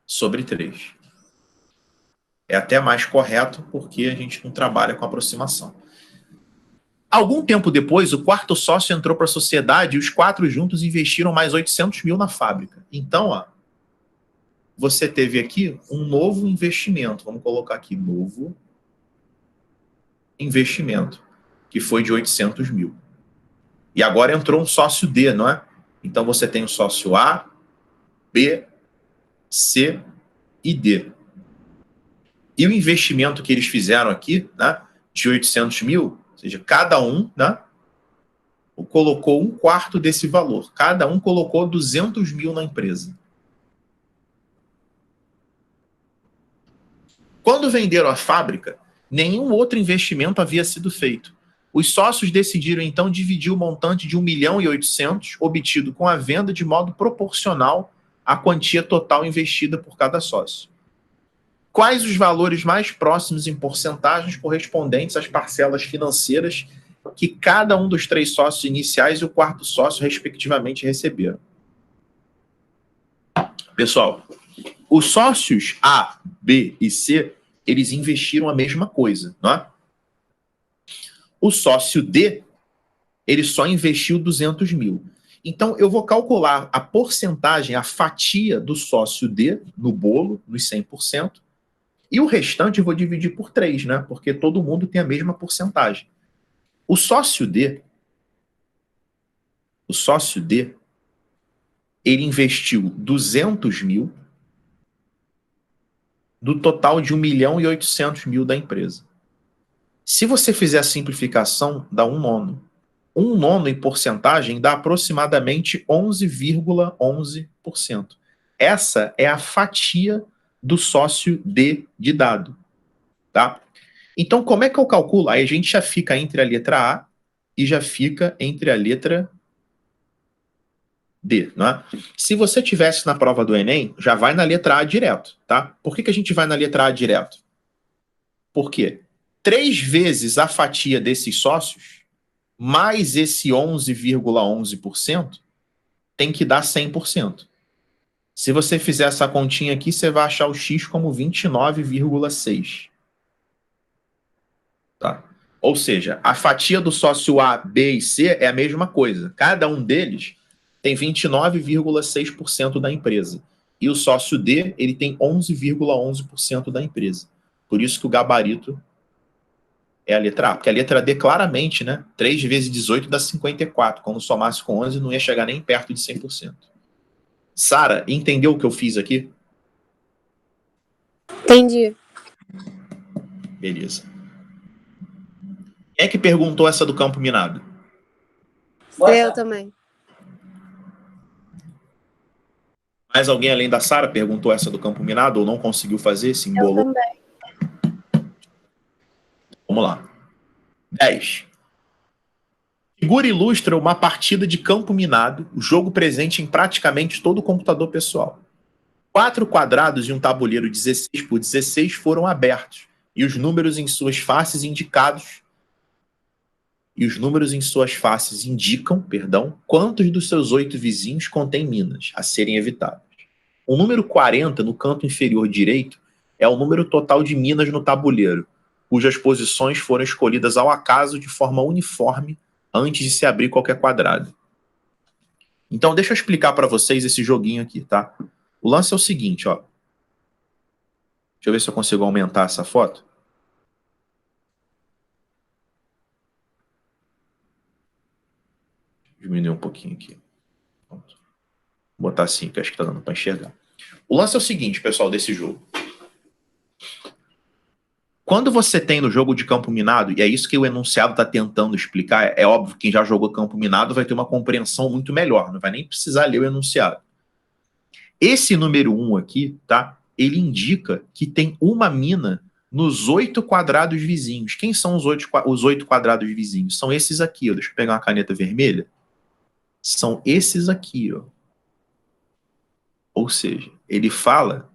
sobre 3. É até mais correto, porque a gente não trabalha com aproximação. Algum tempo depois, o quarto sócio entrou para a sociedade e os 4 juntos investiram mais 800 mil na fábrica. Então, ó, você teve aqui um novo investimento. Vamos colocar aqui, novo investimento, que foi de 800 mil. E agora entrou um sócio D, não é? Então, você tem o sócio A, B, C e D. E o investimento que eles fizeram aqui, né, de 800 mil, ou seja, cada um, né, colocou 1/4 desse valor. Cada um colocou 200 mil na empresa. Quando venderam a fábrica, nenhum outro investimento havia sido feito. Os sócios decidiram, então, dividir o montante de 1 milhão e 800 obtido com a venda de modo proporcional à quantia total investida por cada sócio. Quais os valores mais próximos em porcentagens correspondentes às parcelas financeiras que cada um dos 3 sócios iniciais e o quarto sócio, respectivamente, receberam? Pessoal, os sócios A, B e C, eles investiram a mesma coisa, não é? O sócio D, ele só investiu 200 mil. Então, eu vou calcular a porcentagem, a fatia do sócio D no bolo, nos 100%, e o restante eu vou dividir por 3, né? Porque todo mundo tem a mesma porcentagem. O sócio D, ele investiu 200 mil do total de 1 milhão e 800 mil da empresa. Se você fizer a simplificação, dá 1/9. 1/9 em porcentagem dá aproximadamente 11,11%. Essa é a fatia do sócio D de dado. Tá? Então, como é que eu calculo? Aí a gente já fica entre a letra A e já fica entre a letra D. Né? Se você tivesse na prova do Enem, já vai na letra A direto. Tá? Por que a gente vai na letra A direto? Por quê? 3 vezes a fatia desses sócios, mais esse 11,11%, tem que dar 100%. Se você fizer essa continha aqui, você vai achar o X como 29,6. Tá? Ou seja, a fatia do sócio A, B e C é a mesma coisa. Cada um deles tem 29,6% da empresa. E o sócio D, ele tem 11,11% da empresa. Por isso que o gabarito é a letra A. Porque a letra D, claramente, né? 3 vezes 18 dá 54. Quando somasse com 11, não ia chegar nem perto de 100%. Sara, entendeu o que eu fiz aqui? Entendi. Beleza. Quem é que perguntou essa do campo minado? Eu também. Mais alguém além da Sara perguntou essa do campo minado ou não conseguiu fazer? Se embolou? Eu também. Vamos lá. 10. Figura ilustra uma partida de campo minado, o jogo presente em praticamente todo o computador pessoal. 4 quadrados e um tabuleiro 16 por 16 foram abertos, e os números em suas faces indicam, quantos dos seus 8 vizinhos contêm minas a serem evitadas. O número 40, no canto inferior direito, é o número total de minas no tabuleiro, cujas posições foram escolhidas ao acaso de forma uniforme antes de se abrir qualquer quadrado. Então, deixa eu explicar para vocês esse joguinho aqui, tá? O lance é o seguinte, ó. Deixa eu ver se eu consigo aumentar essa foto. Diminuir um pouquinho aqui. Pronto. Vou botar assim, que acho que tá dando para enxergar. O lance é o seguinte, pessoal, desse jogo. Quando você tem no jogo de campo minado, e é isso que o enunciado está tentando explicar, é óbvio que quem já jogou campo minado vai ter uma compreensão muito melhor, não vai nem precisar ler o enunciado. Esse número 1 aqui, tá? Ele indica que tem uma mina nos 8 quadrados vizinhos. Quem são os 8 quadrados vizinhos? São esses aqui, ó. Deixa eu pegar uma caneta vermelha. São esses aqui, ó. Ou seja, ele fala...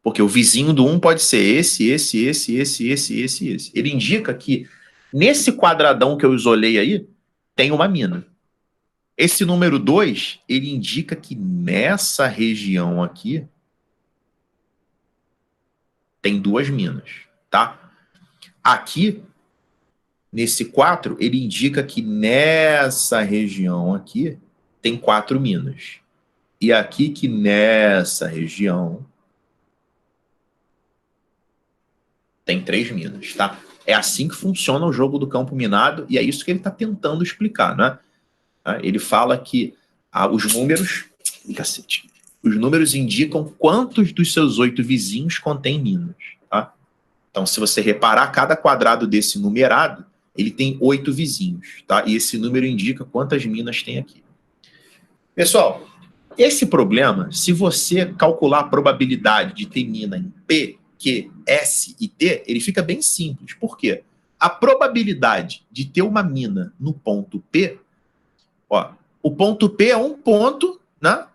Porque o vizinho do 1 pode ser esse. Ele indica que nesse quadradão que eu isolei aí, tem uma mina. Esse número 2, ele indica que nessa região aqui tem 2 minas, tá? Aqui, nesse 4, ele indica que nessa região aqui tem 4 minas. E aqui que nessa região tem 3 minas, tá? É assim que funciona o jogo do campo minado e é isso que ele está tentando explicar, né? Ele fala que os números indicam quantos dos seus 8 vizinhos contém minas, tá? Então, se você reparar, cada quadrado desse numerado, ele tem 8 vizinhos, tá? E esse número indica quantas minas tem aqui. Pessoal, esse problema, se você calcular a probabilidade de ter mina em P, Q, S e T, ele fica bem simples. Por quê? A probabilidade de ter uma mina no ponto P, ó, o ponto P é um ponto, né?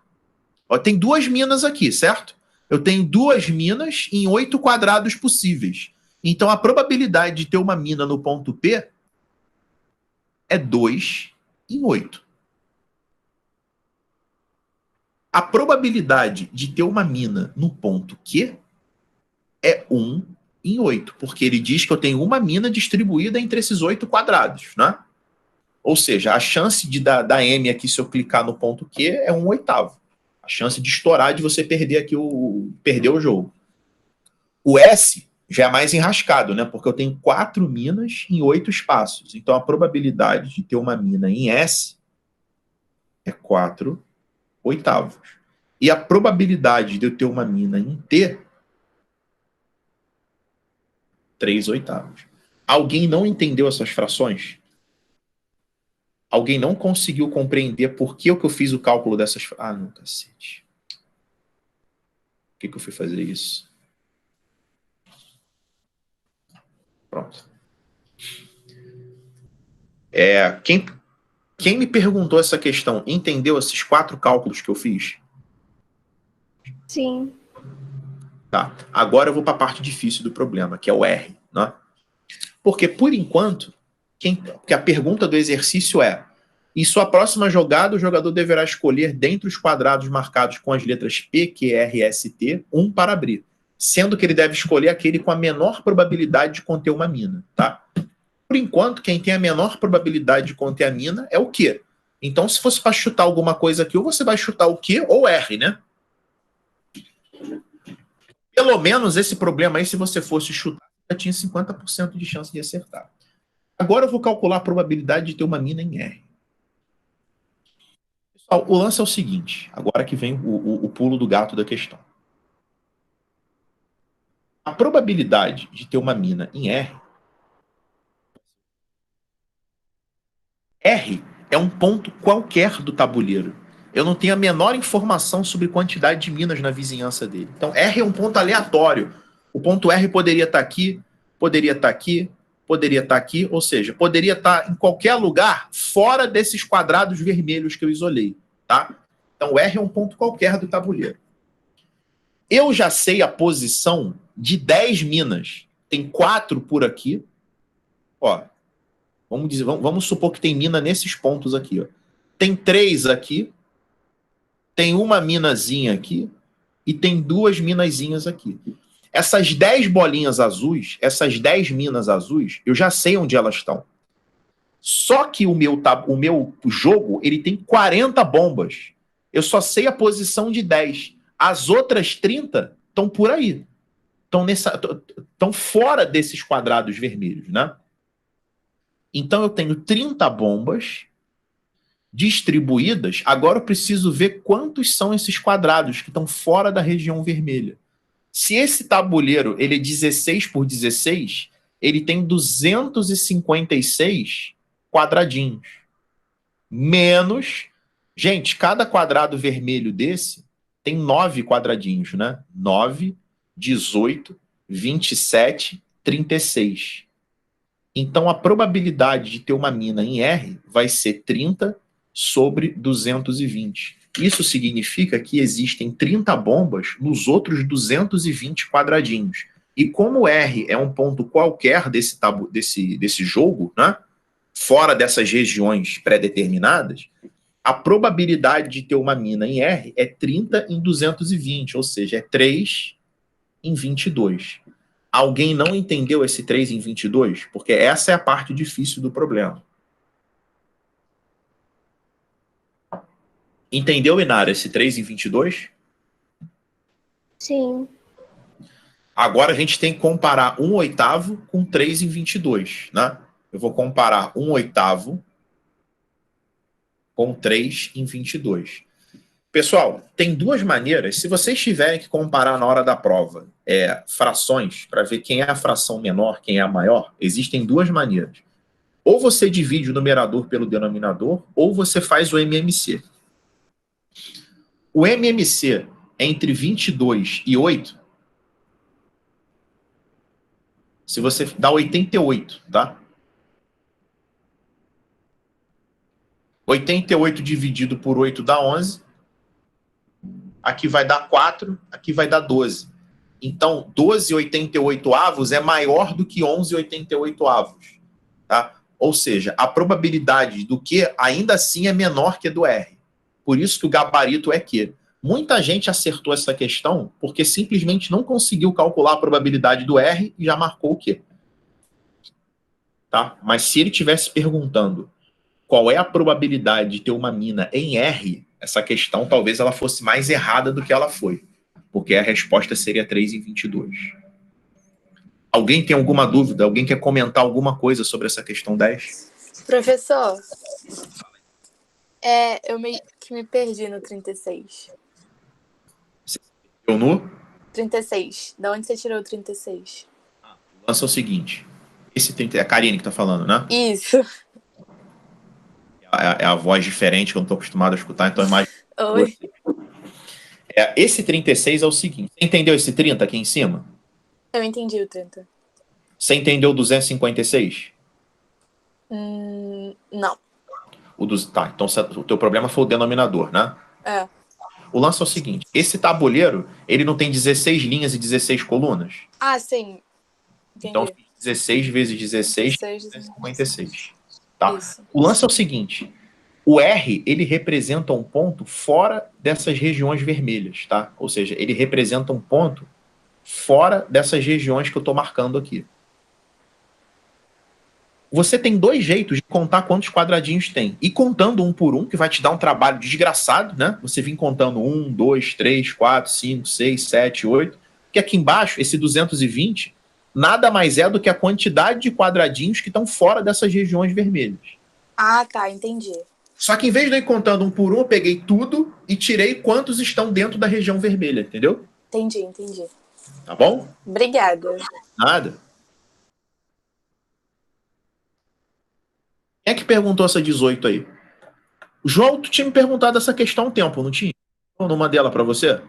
Ó, tem 2 minas aqui, certo? Eu tenho 2 minas em 8 quadrados possíveis. Então, a probabilidade de ter uma mina no ponto P é 2 em 8. A probabilidade de ter uma mina no ponto Q é 1 em 8, porque ele diz que eu tenho uma mina distribuída entre esses 8 quadrados, né? Ou seja, a chance de dar M aqui se eu clicar no ponto Q é 1/8. A chance de estourar, de você perder aqui perder o jogo. O S já é mais enrascado, né? Porque eu tenho 4 minas em 8 espaços. Então a probabilidade de ter uma mina em S é 4/8. E a probabilidade de eu ter uma mina em T 3/8. Alguém não entendeu essas frações? Alguém não conseguiu compreender por que eu fiz o cálculo dessas... Ah, não, cacete. Por que eu fui fazer isso? Pronto. Quem me perguntou essa questão, entendeu esses 4 cálculos que eu fiz? Sim. Tá. Agora eu vou para a parte difícil do problema, que é o R, né? Porque, por enquanto, porque a pergunta do exercício é: em sua próxima jogada, o jogador deverá escolher dentre os quadrados marcados com as letras P, Q, R, S, T, um para abrir, sendo que ele deve escolher aquele com a menor probabilidade de conter uma mina, tá? Por enquanto, quem tem a menor probabilidade de conter a mina é o Q. Então, se fosse para chutar alguma coisa aqui, ou você vai chutar o Q ou R, né? Pelo menos esse problema aí, se você fosse chutar, já tinha 50% de chance de acertar. Agora eu vou calcular a probabilidade de ter uma mina em R. Pessoal, o lance é o seguinte, agora que vem o pulo do gato da questão. A probabilidade de ter uma mina em R é um ponto qualquer do tabuleiro. Eu não tenho a menor informação sobre quantidade de minas na vizinhança dele. Então, R é um ponto aleatório. O ponto R poderia estar aqui, poderia estar aqui, poderia estar aqui, ou seja, poderia estar em qualquer lugar fora desses quadrados vermelhos que eu isolei, tá? Então, o R é um ponto qualquer do tabuleiro. Eu já sei a posição de 10 minas. Tem 4 por aqui. Ó, vamos supor que tem mina nesses pontos aqui. Ó. Tem 3 aqui. Tem uma minazinha aqui. e tem 2 minazinhas aqui. Essas 10 bolinhas azuis, essas 10 minas azuis, eu já sei onde elas estão. Só que o meu jogo, ele tem 40 bombas. Eu só sei a posição de 10. As outras 30 estão por aí. Estão fora desses quadrados vermelhos, né? Então eu tenho 30 bombas distribuídas. Agora eu preciso ver quantos são esses quadrados que estão fora da região vermelha. Se esse tabuleiro ele é 16 por 16, ele tem 256 quadradinhos. Menos... Gente, cada quadrado vermelho desse tem 9 quadradinhos, né? 9, 18, 27, 36. Então, a probabilidade de ter uma mina em R vai ser 30 sobre 220. Isso significa que existem 30 bombas nos outros 220 quadradinhos. E como R é um ponto qualquer desse jogo, né? Fora dessas regiões pré-determinadas, a probabilidade de ter uma mina em R é 30 em 220, ou seja, é 3 em 22. Alguém não entendeu esse 3 em 22? Porque essa é a parte difícil do problema. Entendeu, Inara, esse 3 em 22? Sim. Agora a gente tem que comparar 1/8 com 3 em 22, né? Eu vou comparar 1/8 com 3 em 22. Pessoal, tem 2 maneiras. Se vocês tiverem que comparar na hora da prova frações, para ver quem é a fração menor, quem é a maior, existem 2 maneiras. Ou você divide o numerador pelo denominador, ou você faz o MMC. O MMC é entre 22 e 8. Se você dá 88, tá? 88 dividido por 8 dá 11. Aqui vai dar 4, aqui vai dar 12. Então, 12/88 é maior do que 11/88. Tá? Ou seja, a probabilidade do Q ainda assim é menor que a do R. Por isso que o gabarito é Q. Muita gente acertou essa questão porque simplesmente não conseguiu calcular a probabilidade do R e já marcou o Q. Tá? Mas se ele estivesse perguntando qual é a probabilidade de ter uma mina em R, essa questão talvez ela fosse mais errada do que ela foi. Porque a resposta seria 3 em 22. Alguém tem alguma dúvida? Alguém quer comentar alguma coisa sobre essa questão 10? Professor, eu meio que me perdi no 36. Eu no? 36. Da onde você tirou o 36? Lança o seguinte. Esse 30, é a Karine que tá falando, né? Isso. É a voz diferente que eu não tô acostumado a escutar, então é mais... Oi. Esse 36 é o seguinte. Você entendeu esse 30 aqui em cima? Eu entendi o 30. Você entendeu o 256? Não. Tá, então o teu problema foi o denominador, né? É. O lance é o seguinte. Esse tabuleiro, ele não tem 16 linhas e 16 colunas? Ah, sim. Entendi. Então, 16 vezes 16, 256. Tá? Isso. O lance é o seguinte. O R, ele representa um ponto fora dessas regiões vermelhas, tá? Ou seja, ele representa um ponto fora dessas regiões que eu estou marcando aqui. Você tem 2 jeitos de contar quantos quadradinhos tem. E contando um por um, que vai te dar um trabalho desgraçado, né? Você vem contando 1, 2, 3, 4, 5, 6, 7, 8. Que aqui embaixo, esse 220, nada mais é do que a quantidade de quadradinhos que estão fora dessas regiões vermelhas. Ah, tá. Entendi. Só que em vez de eu ir contando um por um, eu peguei tudo e tirei quantos estão dentro da região vermelha, entendeu? Entendi. Tá bom? Obrigada. Nada. Quem é que perguntou essa 18 aí? João, tu tinha me perguntado essa questão há um tempo, não tinha? Numa dela pra você?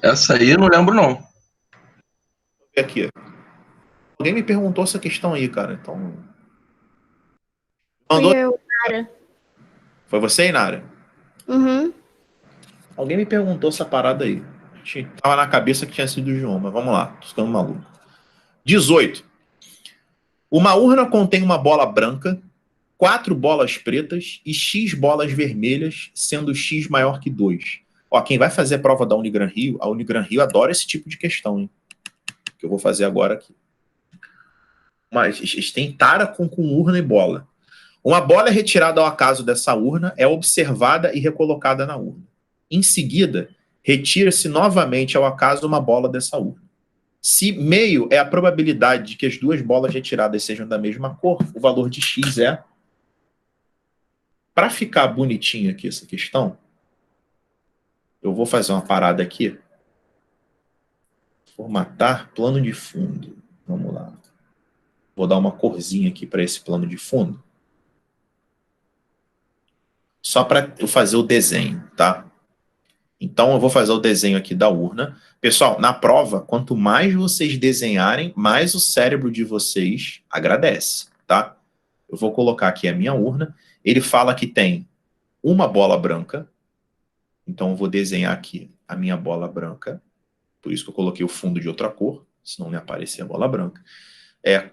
Essa aí eu não lembro, não. Aqui. Alguém me perguntou essa questão aí, cara. Então. Fui eu, cara. Foi você, Inara? Uhum. Alguém me perguntou essa parada aí. Tava na cabeça que tinha sido o João, mas vamos lá. Tô ficando maluco. 18. Uma urna contém uma bola branca 4 bolas pretas e X bolas vermelhas, sendo X maior que 2. Ó, quem vai fazer a prova da Unigran Rio, a Unigran Rio adora esse tipo de questão, hein? Que eu vou fazer agora aqui. Mas eles têm tara com urna e bola. Uma bola é retirada ao acaso dessa urna, é observada e recolocada na urna. Em seguida, retira-se novamente ao acaso uma bola dessa urna. Se meio é a probabilidade de que as duas bolas retiradas sejam da mesma cor, o valor de X é... Para ficar bonitinho aqui essa questão, eu vou fazer uma parada aqui. Formatar plano de fundo. Vamos lá. Vou dar uma corzinha aqui para esse plano de fundo. Só para eu fazer o desenho, tá? Então, eu vou fazer o desenho aqui da urna. Pessoal, na prova, quanto mais vocês desenharem, mais o cérebro de vocês agradece, tá? Eu vou colocar aqui a minha urna. Ele fala que tem uma bola branca. Então, eu vou desenhar aqui a minha bola branca. Por isso que eu coloquei o fundo de outra cor, senão não me aparecer a bola branca.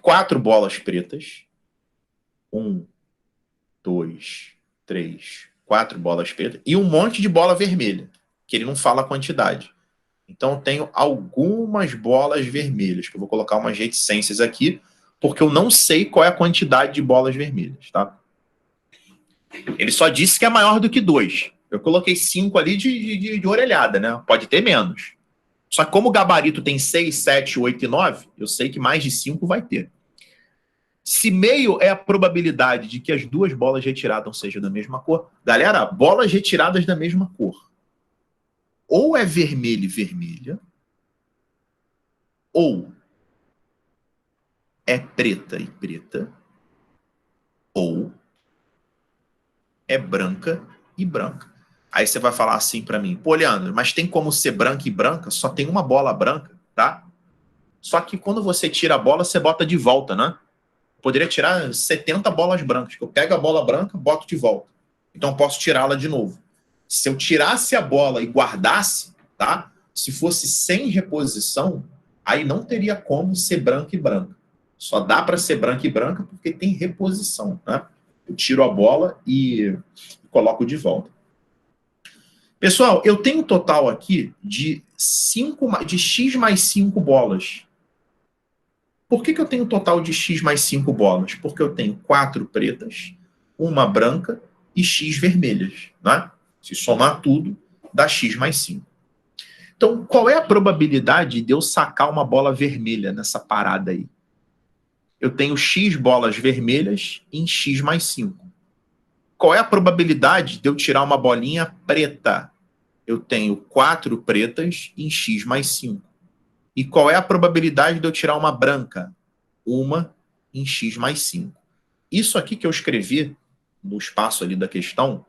4 bolas pretas. 1, 2, 3, 4 bolas pretas. E um monte de bola vermelha, que ele não fala a quantidade. Então, eu tenho algumas bolas vermelhas, que eu vou colocar umas reticências aqui, porque eu não sei qual é a quantidade de bolas vermelhas, tá? Ele só disse que é maior do que 2. Eu coloquei 5 ali de orelhada, né? Pode ter menos. Só que como o gabarito tem 6, 7, 8 e 9, eu sei que mais de 5 vai ter. Se meio é a probabilidade de que as duas bolas retiradas sejam da mesma cor, galera, bolas retiradas da mesma cor. Ou é vermelha e vermelha, ou é preta e preta, ou é branca e branca. Aí você vai falar assim para mim, pô, Leandro, mas tem como ser branca e branca? Só tem uma bola branca, tá? Só que quando você tira a bola, você bota de volta, né? Poderia tirar 70 bolas brancas. Eu pego a bola branca, boto de volta. Então eu posso tirá-la de novo. Se eu tirasse a bola e guardasse, tá? Se fosse sem reposição, aí não teria como ser branca e branca. Só dá para ser branca e branca porque tem reposição, né? Eu tiro a bola e coloco de volta. Pessoal, eu tenho um total aqui de X mais 5 bolas. Por que eu tenho um total de X mais 5 bolas? Porque eu tenho 4 pretas, uma branca e X vermelhas, né? Se somar tudo, dá X mais 5. Então, qual é a probabilidade de eu sacar uma bola vermelha nessa parada aí? Eu tenho X bolas vermelhas em X mais 5. Qual é a probabilidade de eu tirar uma bolinha preta? Eu tenho 4 pretas em X mais 5. E qual é a probabilidade de eu tirar uma branca? 1 em X mais 5. Isso aqui que eu escrevi no espaço ali da questão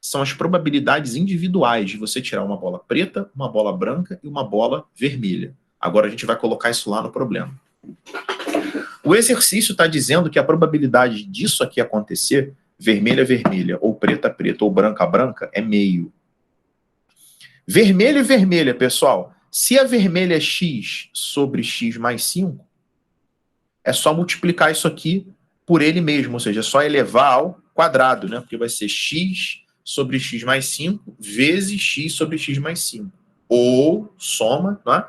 são as probabilidades individuais de você tirar uma bola preta, uma bola branca e uma bola vermelha. Agora a gente vai colocar isso lá no problema. O exercício está dizendo que a probabilidade disso aqui acontecer, vermelha, vermelha, ou preta, preta, ou branca, branca, é meio. Vermelho e vermelha, pessoal. Se a vermelha é X sobre X mais 5, é só multiplicar isso aqui por ele mesmo, ou seja, é só elevar ao quadrado, né? Porque vai ser X sobre X mais 5 vezes X sobre X mais 5. Ou soma, não é?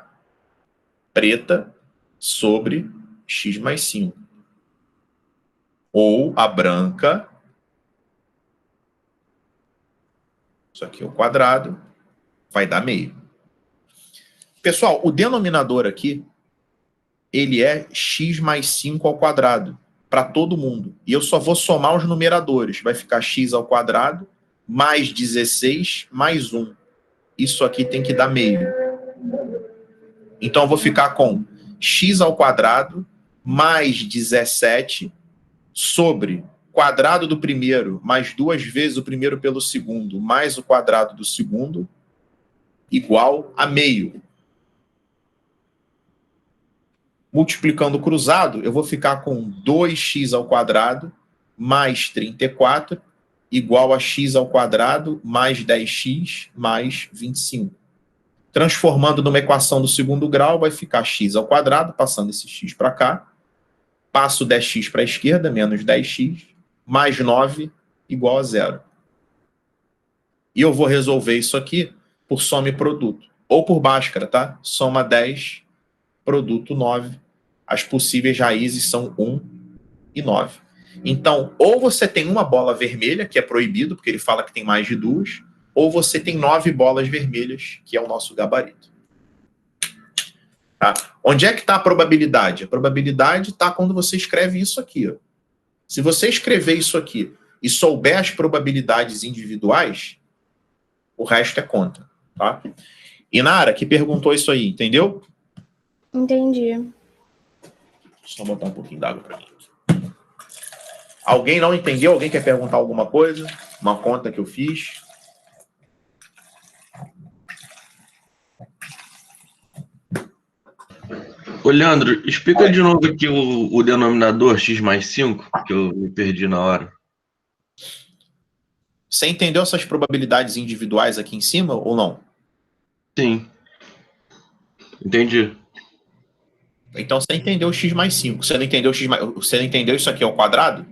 Preta sobre X mais 5. Ou a branca, isso aqui é o quadrado, vai dar meio. Pessoal, o denominador aqui, ele é X mais 5 ao quadrado, para todo mundo. E eu só vou somar os numeradores. Vai ficar X ao quadrado, mais 16, mais 1. Isso aqui tem que dar meio. Então, eu vou ficar com X ao quadrado, mais 17, sobre quadrado do primeiro, mais 2 vezes o primeiro pelo segundo, mais o quadrado do segundo, igual a meio. Multiplicando o cruzado, eu vou ficar com 2x ao quadrado mais 34 igual a x ao quadrado mais 10x mais 25. Transformando numa equação do segundo grau, vai ficar x ao quadrado, passando esse x para cá. Passo 10x para a esquerda, menos 10x, mais 9 igual a 0. E eu vou resolver isso aqui por soma e produto. Ou por Bhaskara, tá? Soma 10, produto 9. As possíveis raízes são 1 e 9. Então, ou você tem uma bola vermelha, que é proibido, porque ele fala que tem mais de 2, ou você tem 9 bolas vermelhas, que é o nosso gabarito. Tá? Onde é que está a probabilidade? A probabilidade está quando você escreve isso aqui. Ó. Se você escrever isso aqui e souber as probabilidades individuais, o resto é conta. Tá? Inara, que perguntou isso aí, entendeu? Entendi. Só botar um pouquinho d'água para mim. Alguém não entendeu? Alguém quer perguntar alguma coisa? Uma conta que eu fiz? Ô, Leandro, explica de novo aqui o denominador x mais 5, que eu me perdi na hora. Você entendeu essas probabilidades individuais aqui em cima ou não? Sim. Entendi. Então você entendeu o x mais 5. Você não entendeu, você não entendeu isso aqui ao quadrado?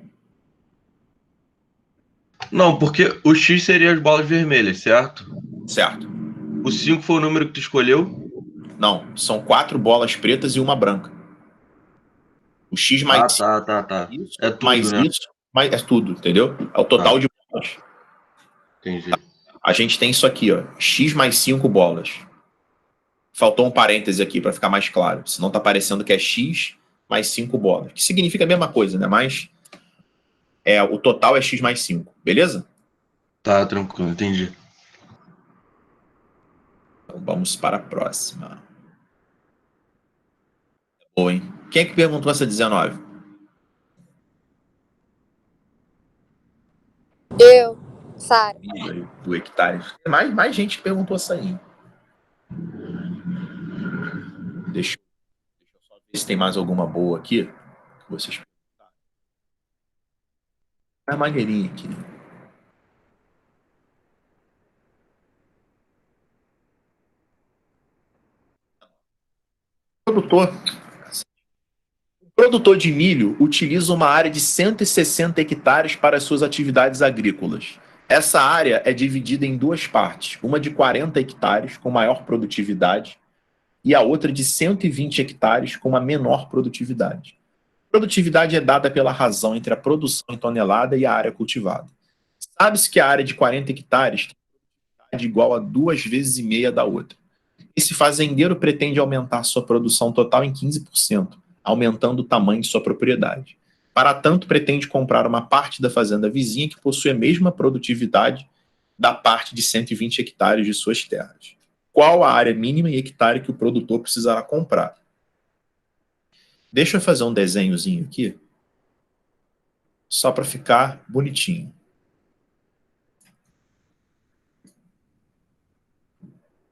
Não, porque o x seria as bolas vermelhas, certo? Certo. O 5 foi o número que tu escolheu? Não, são 4 bolas pretas e uma branca. O x mais 5 Tá. isso, É tudo, mais né? isso, mais é tudo, entendeu? É o total de bolas. Entendi. A gente tem isso aqui, ó, x mais 5 bolas. Faltou um parêntese aqui para ficar mais claro. Senão tá parecendo que é x mais 5 bolas. Que significa a mesma coisa, né? Mas o total é x mais 5, beleza? Tá, tranquilo, entendi. Então vamos para a próxima. Boa, hein? Quem é que perguntou essa 19? Eu, Sara. Do hectare. Tem mais gente que perguntou essa aí. Deixa eu só ver se tem mais alguma boa aqui. Que vocês perguntaram. É a maneirinha aqui. O produtor de milho utiliza uma área de 160 hectares para suas atividades agrícolas. Essa área é dividida em duas partes, uma de 40 hectares com maior produtividade e a outra de 120 hectares com uma menor produtividade. A produtividade é dada pela razão entre a produção em tonelada e a área cultivada. Sabe-se que a área de 40 hectares tem produtividade igual a 2,5 vezes da outra. Esse fazendeiro pretende aumentar sua produção total em 15%, aumentando o tamanho de sua propriedade. Para tanto, pretende comprar uma parte da fazenda vizinha que possui a mesma produtividade da parte de 120 hectares de suas terras. Qual a área mínima em hectare que o produtor precisará comprar? Deixa eu fazer um desenhozinho aqui, só para ficar bonitinho.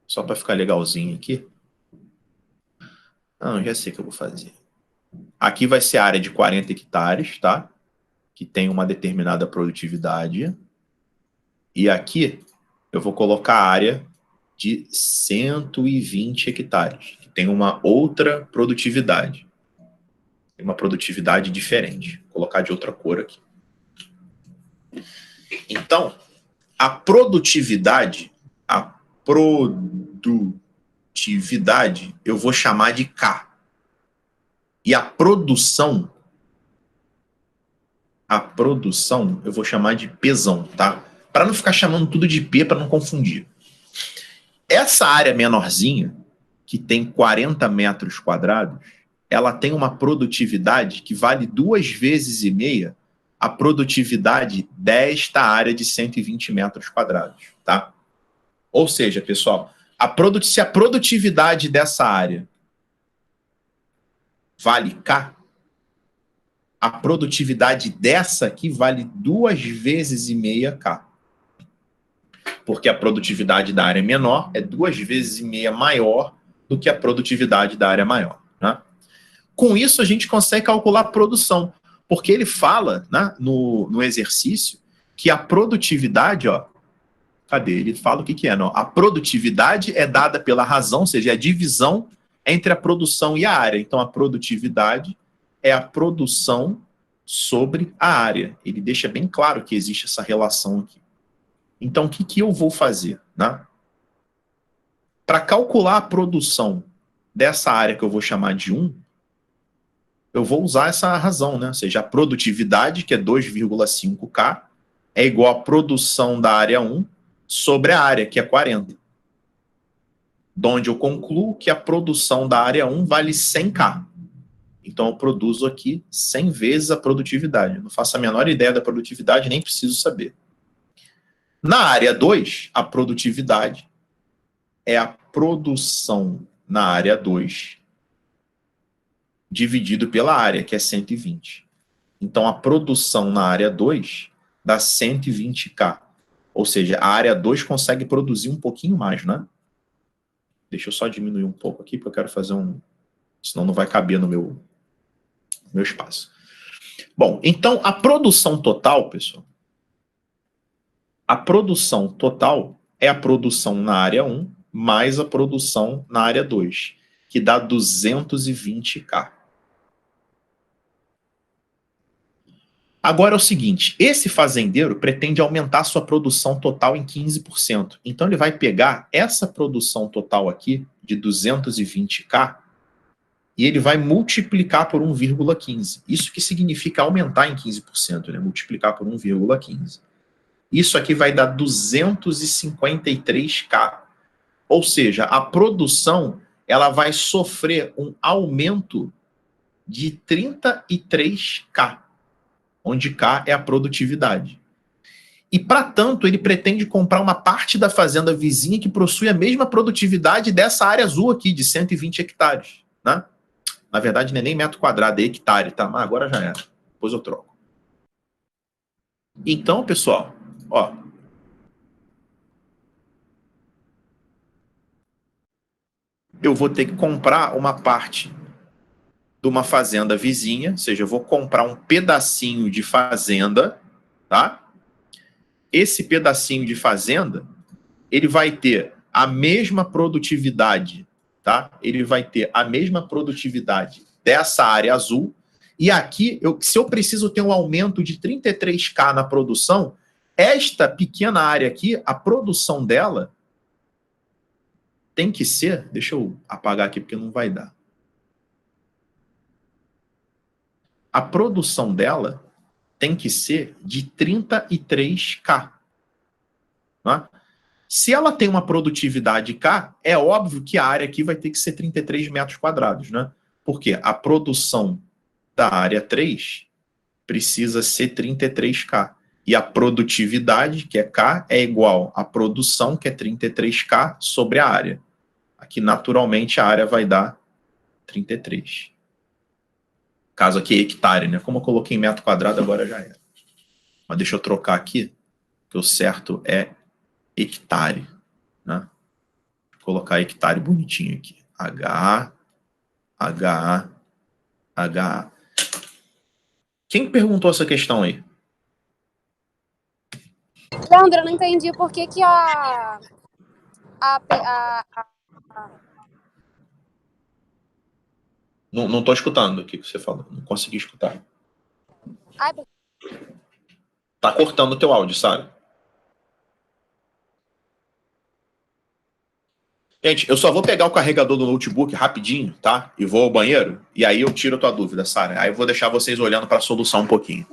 Só para ficar legalzinho aqui. Não, já sei o que eu vou fazer. Aqui vai ser a área de 40 hectares, tá? Que tem uma determinada produtividade. E aqui eu vou colocar a área de 120 hectares, que tem uma outra produtividade. Tem uma produtividade diferente. Vou colocar de outra cor aqui. Então, a produtividade eu vou chamar de K. E a produção eu vou chamar de Pzão, tá? Para não ficar chamando tudo de P, para não confundir. Essa área menorzinha, que tem 40 metros quadrados, ela tem uma produtividade que vale 2,5 vezes a produtividade desta área de 120 metros quadrados, tá? Ou seja, pessoal, se a produtividade dessa área vale K, a produtividade dessa aqui vale 2,5 vezes K. Porque a produtividade da área menor é 2,5 vezes maior do que a produtividade da área maior. Né? Com isso, a gente consegue calcular a produção. Porque ele fala, né, no exercício que a produtividade, ó, cadê? Ele fala o que é, não? A produtividade é dada pela razão, ou seja, é a divisão entre a produção e a área. Então, a produtividade é a produção sobre a área. Ele deixa bem claro que existe essa relação aqui. Então, o que eu vou fazer? Né? Para calcular a produção dessa área que eu vou chamar de 1, eu vou usar essa razão, né? Ou seja, a produtividade, que é 2,5K, é igual à produção da área 1 sobre a área, que é 40. De onde eu concluo que a produção da área 1 vale 100K. Então, eu produzo aqui 100 vezes a produtividade. Eu não faço a menor ideia da produtividade, nem preciso saber. Na área 2, a produtividade é a produção na área 2 dividido pela área, que é 120. Então, a produção na área 2 dá 120K. Ou seja, a área 2 consegue produzir um pouquinho mais, né? Deixa eu só diminuir um pouco aqui, porque eu quero fazer um... Senão não vai caber no meu espaço. Bom, então, a produção total, pessoal, a produção total é a produção na área 1 mais a produção na área 2, que dá 220K. Agora é o seguinte, esse fazendeiro pretende aumentar sua produção total em 15%. Então ele vai pegar essa produção total aqui, de 220K, e ele vai multiplicar por 1,15. Isso que significa aumentar em 15%, né? Multiplicar por 1,15. Isso aqui vai dar 253K. Ou seja, a produção ela vai sofrer um aumento de 33K, onde K é a produtividade. E, para tanto, ele pretende comprar uma parte da fazenda vizinha que possui a mesma produtividade dessa área azul aqui, de 120 hectares. Né? Na verdade, não é nem metro quadrado, é hectare, tá? Mas agora já era. Depois eu troco. Então, pessoal, ó, eu vou ter que comprar uma parte de uma fazenda vizinha, ou seja, eu vou comprar um pedacinho de fazenda, tá? Esse pedacinho de fazenda, ele vai ter a mesma produtividade, tá? Ele vai ter a mesma produtividade dessa área azul, e aqui, se eu preciso ter um aumento de 33K na produção, esta pequena área aqui, a produção dela tem que ser, deixa eu apagar aqui porque não vai dar. A produção dela tem que ser de 33K. Né? Se ela tem uma produtividade K, é óbvio que a área aqui vai ter que ser 33 metros quadrados. Né? Porque a produção da área 3 precisa ser 33K. E a produtividade, que é K, é igual à produção, que é 33K, sobre a área. Aqui, naturalmente, a área vai dar 33. Caso aqui é hectare, né? Como eu coloquei em metro quadrado, agora já era. Mas deixa eu trocar aqui, que o certo é hectare. Né? Vou colocar hectare bonitinho aqui. H, H, H. Quem perguntou essa questão aí? Leandro, eu não entendi por que que a Não estou escutando o que você falou. Não consegui escutar. ai, Tá cortando o teu áudio, Sara. Gente, eu só vou pegar o carregador do notebook rapidinho, tá? E vou ao banheiro. E aí eu tiro a tua dúvida, Sara. Aí eu vou deixar vocês olhando para a solução um pouquinho.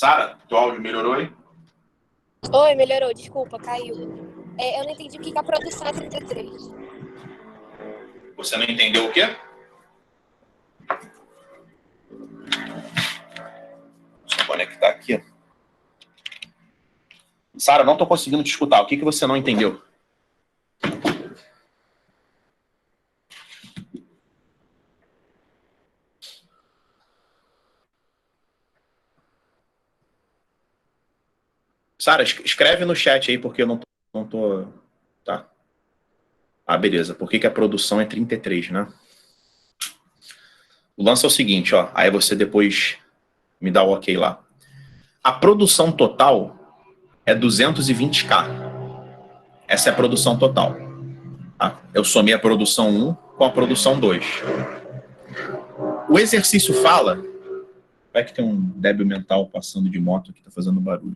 Sara, teu áudio melhorou aí? Oi, melhorou, desculpa, caiu. Eu não entendi o que a produção é 33. Você não entendeu o quê? Deixa eu conectar aqui. Sara, não estou conseguindo te escutar. O que você não entendeu? Sara, escreve no chat aí, porque eu não tô... Tá. Ah, beleza. Por que a produção é 33, né? O lance é o seguinte, ó. Aí você depois me dá o ok lá. A produção total é 220k. Essa é a produção total. Tá? Eu somei a produção 1 com a produção 2. O exercício fala... Vai que tem um débil mental passando de moto que tá fazendo barulho.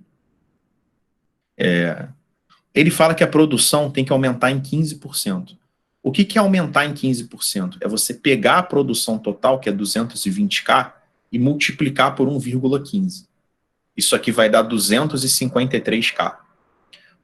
Ele fala que a produção tem que aumentar em 15%. O que é aumentar em 15%? É você pegar a produção total, que é 220k, e multiplicar por 1,15. Isso aqui vai dar 253k.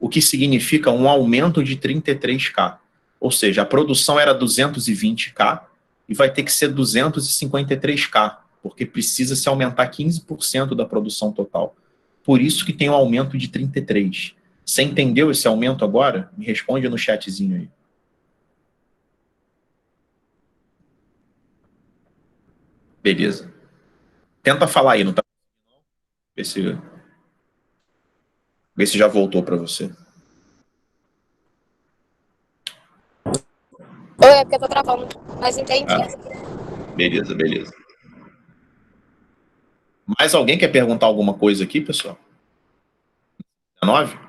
O que significa um aumento de 33k. Ou seja, a produção era 220k e vai ter que ser 253k, porque precisa se aumentar 15% da produção total. Por isso que tem um aumento de 33. Você entendeu esse aumento agora? Me responde no chatzinho aí. Beleza. Tenta falar aí, não tá? Vê se já voltou para você. Oi, é porque eu tô travando, mas entendi. Beleza, beleza. Mais alguém quer perguntar alguma coisa aqui, pessoal? 19?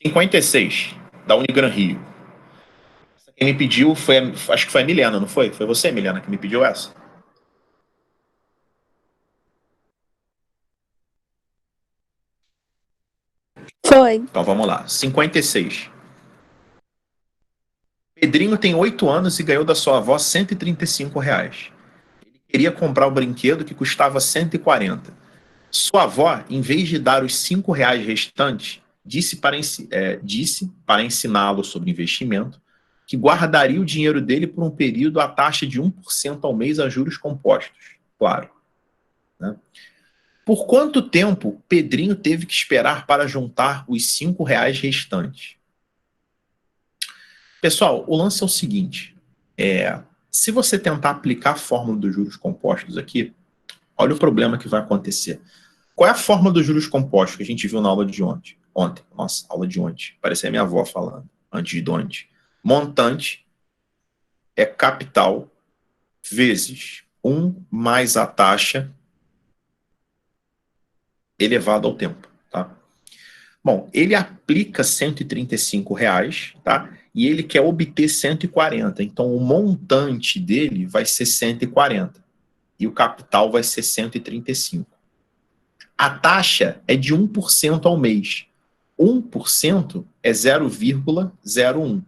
R$56, da Unigran Rio. Quem me pediu foi, acho que foi a Milena, não foi? Foi você, Milena, que me pediu essa? Foi. Então vamos lá. 56. Pedrinho tem 8 anos e ganhou da sua avó R$135. Ele queria comprar o brinquedo que custava 140. Sua avó, em vez de dar os R$5 restantes, disse para ensiná-lo sobre investimento que guardaria o dinheiro dele por um período à taxa de 1% ao mês a juros compostos. Claro. Né? Por quanto tempo Pedrinho teve que esperar para juntar os R$5 restantes? Pessoal, o lance é o seguinte. Se você tentar aplicar a fórmula dos juros compostos aqui, olha o problema que vai acontecer. Qual é a fórmula dos juros compostos que a gente viu na aula de ontem? Nossa, aula de ontem. Parecia a minha avó falando, antes de ontem. Montante é capital vezes 1 mais a taxa elevado ao tempo. Tá? Bom, ele aplica R$135, tá? E ele quer obter 140. Então, o montante dele vai ser 140. E o capital vai ser 135. A taxa é de 1% ao mês. 1% é 0,01.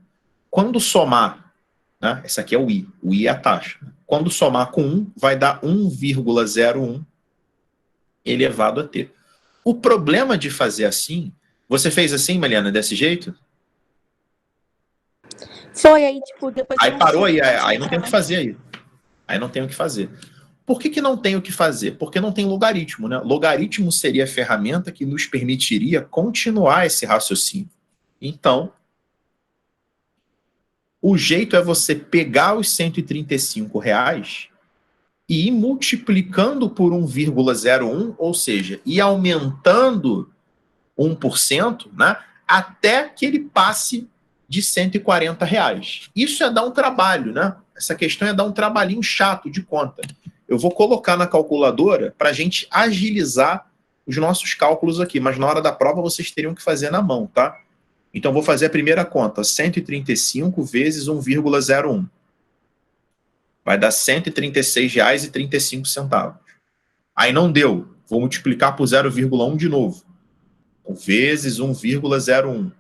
Quando somar, né, essa aqui é o I é a taxa. Quando somar com 1, vai dar 1,01 elevado a T. O problema de fazer assim, você fez assim, Mariana, desse jeito? Foi, aí, tipo, depois... Aí parou, aí não tem o que fazer aí. Aí não tem o que fazer. Por que não tem o que fazer? Porque não tem logaritmo, né? Logaritmo seria a ferramenta que nos permitiria continuar esse raciocínio. Então, o jeito é você pegar os R$135 e ir multiplicando por 1,01, ou seja, ir aumentando 1%, né, até que ele passe de R$140. Isso é dar um trabalho, né? Essa questão é dar um trabalhinho chato de conta. Eu vou colocar na calculadora para a gente agilizar os nossos cálculos aqui, mas na hora da prova vocês teriam que fazer na mão, tá? Então, vou fazer a primeira conta, 135 vezes 1,01. Vai dar R$136,35. Aí não deu, vou multiplicar por 0,1 de novo. Vezes 1,01.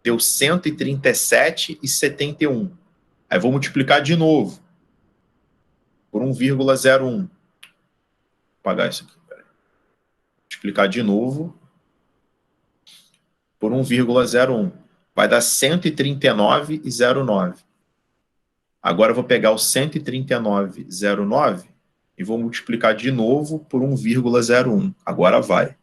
Deu 137,71. Aí vou multiplicar de novo. por 1,01. Vou apagar isso aqui. Peraí. Vou explicar de novo. Por 1,01. Vai dar 139,09. Agora eu vou pegar o 139,09 e vou multiplicar de novo por 1,01. Agora vai.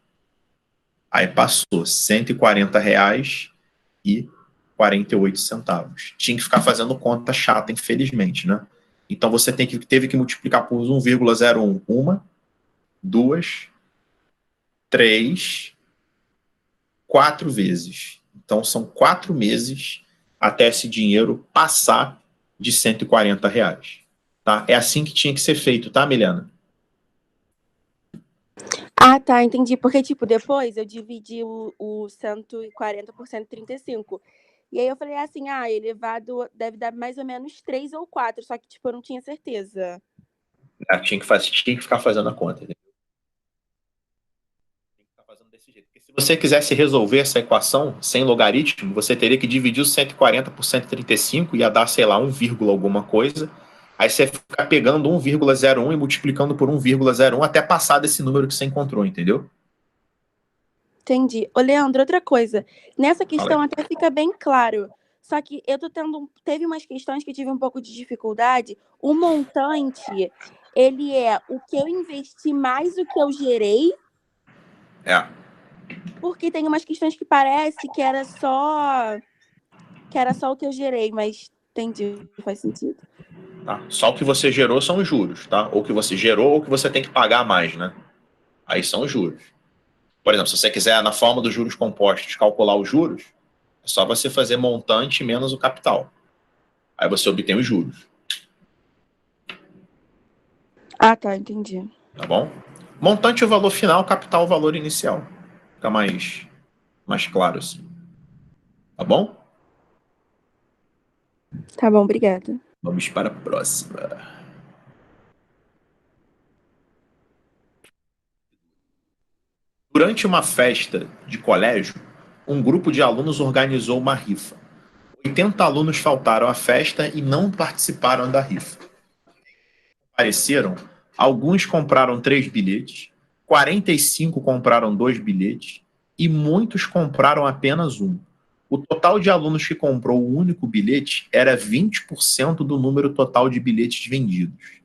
Aí passou R$ 140,48. Tinha que ficar fazendo conta chata, infelizmente, né? Então você teve que multiplicar por 1,01. 1, 2, 3, 4 vezes. Então são 4 meses até esse dinheiro passar de R$ 140. Tá? É assim que tinha que ser feito, tá, Milena? Ah, tá, entendi. Porque, tipo, depois eu dividi o 140 por 135. E aí eu falei assim, elevado deve dar mais ou menos 3 ou 4, só que, tipo, eu não tinha certeza. Tinha que ficar fazendo a conta. Entendeu? Tem que ficar fazendo desse jeito. Porque se você quisesse resolver essa equação sem logaritmo, você teria que dividir o 140 por 135, ia dar, sei lá, 1, alguma coisa. Aí você fica pegando 1,01 e multiplicando por 1,01 até passar desse número que você encontrou, entendeu? Entendi. Ô, Leandro, outra coisa. Nessa questão até fica bem claro. Só que eu tô teve umas questões que tive um pouco de dificuldade. O montante, ele é o que eu investi mais o que eu gerei? É. Porque tem umas questões que parece que era só o que eu gerei, mas entendi, faz sentido. Tá? Só o que você gerou são os juros, tá? Ou que você gerou ou que você tem que pagar mais, né? Aí são os juros. Por exemplo, se você quiser, na forma dos juros compostos, calcular os juros, é só você fazer montante menos o capital. Aí você obtém os juros. Ah, tá, entendi. Tá bom? Montante é o valor final, capital é o valor inicial. Fica mais claro assim. Tá bom? Tá bom, obrigada. Vamos para a próxima. Durante uma festa de colégio, um grupo de alunos organizou uma rifa. 80 alunos faltaram à festa e não participaram da rifa. Apareceram, alguns compraram 3 bilhetes, 45 compraram 2 bilhetes e muitos compraram apenas um. O total de alunos que comprou o único bilhete era 20% do número total de bilhetes vendidos.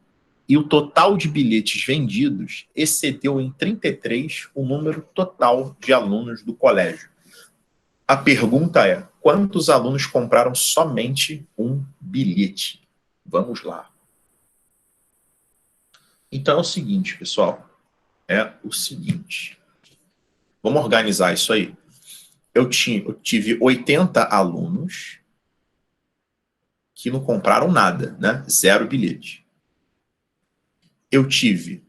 E o total de bilhetes vendidos excedeu em 33 o número total de alunos do colégio. A pergunta é, quantos alunos compraram somente um bilhete? Vamos lá. Então é o seguinte, pessoal. Vamos organizar isso aí. Eu tive 80 alunos que não compraram nada, né? 0 bilhete. Eu tive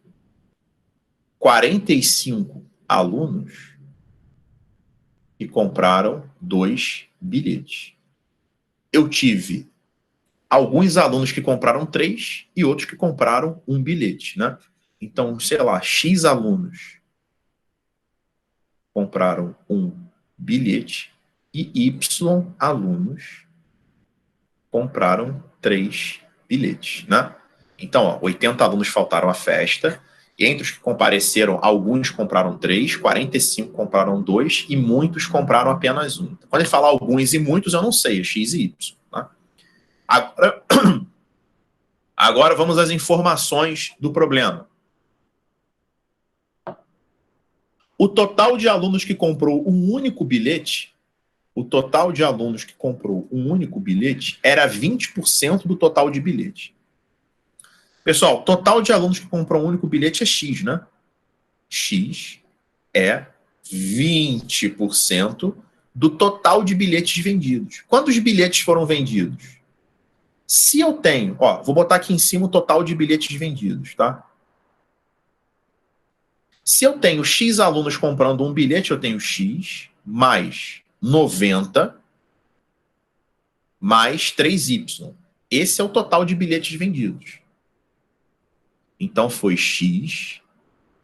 45 alunos que compraram 2 bilhetes. Eu tive alguns alunos que compraram 3 e outros que compraram 1 bilhete, né? Então, sei lá, X alunos compraram 1 bilhete e Y alunos compraram 3 bilhetes, né? Então, 80 alunos faltaram à festa, e entre os que compareceram, alguns compraram 3, 45 compraram 2 e muitos compraram apenas 1. Quando ele fala alguns e muitos, eu não sei, é X e Y. Tá? Agora vamos às informações do problema. O total de alunos que comprou um único bilhete, era 20% do total de bilhete. Pessoal, total de alunos que comprou um único bilhete é X, né? X é 20% do total de bilhetes vendidos. Quantos bilhetes foram vendidos? Se eu tenho, vou botar aqui em cima o total de bilhetes vendidos, tá? Se eu tenho X alunos comprando um bilhete, eu tenho X mais 90 mais 3Y. Esse é o total de bilhetes vendidos. Então foi X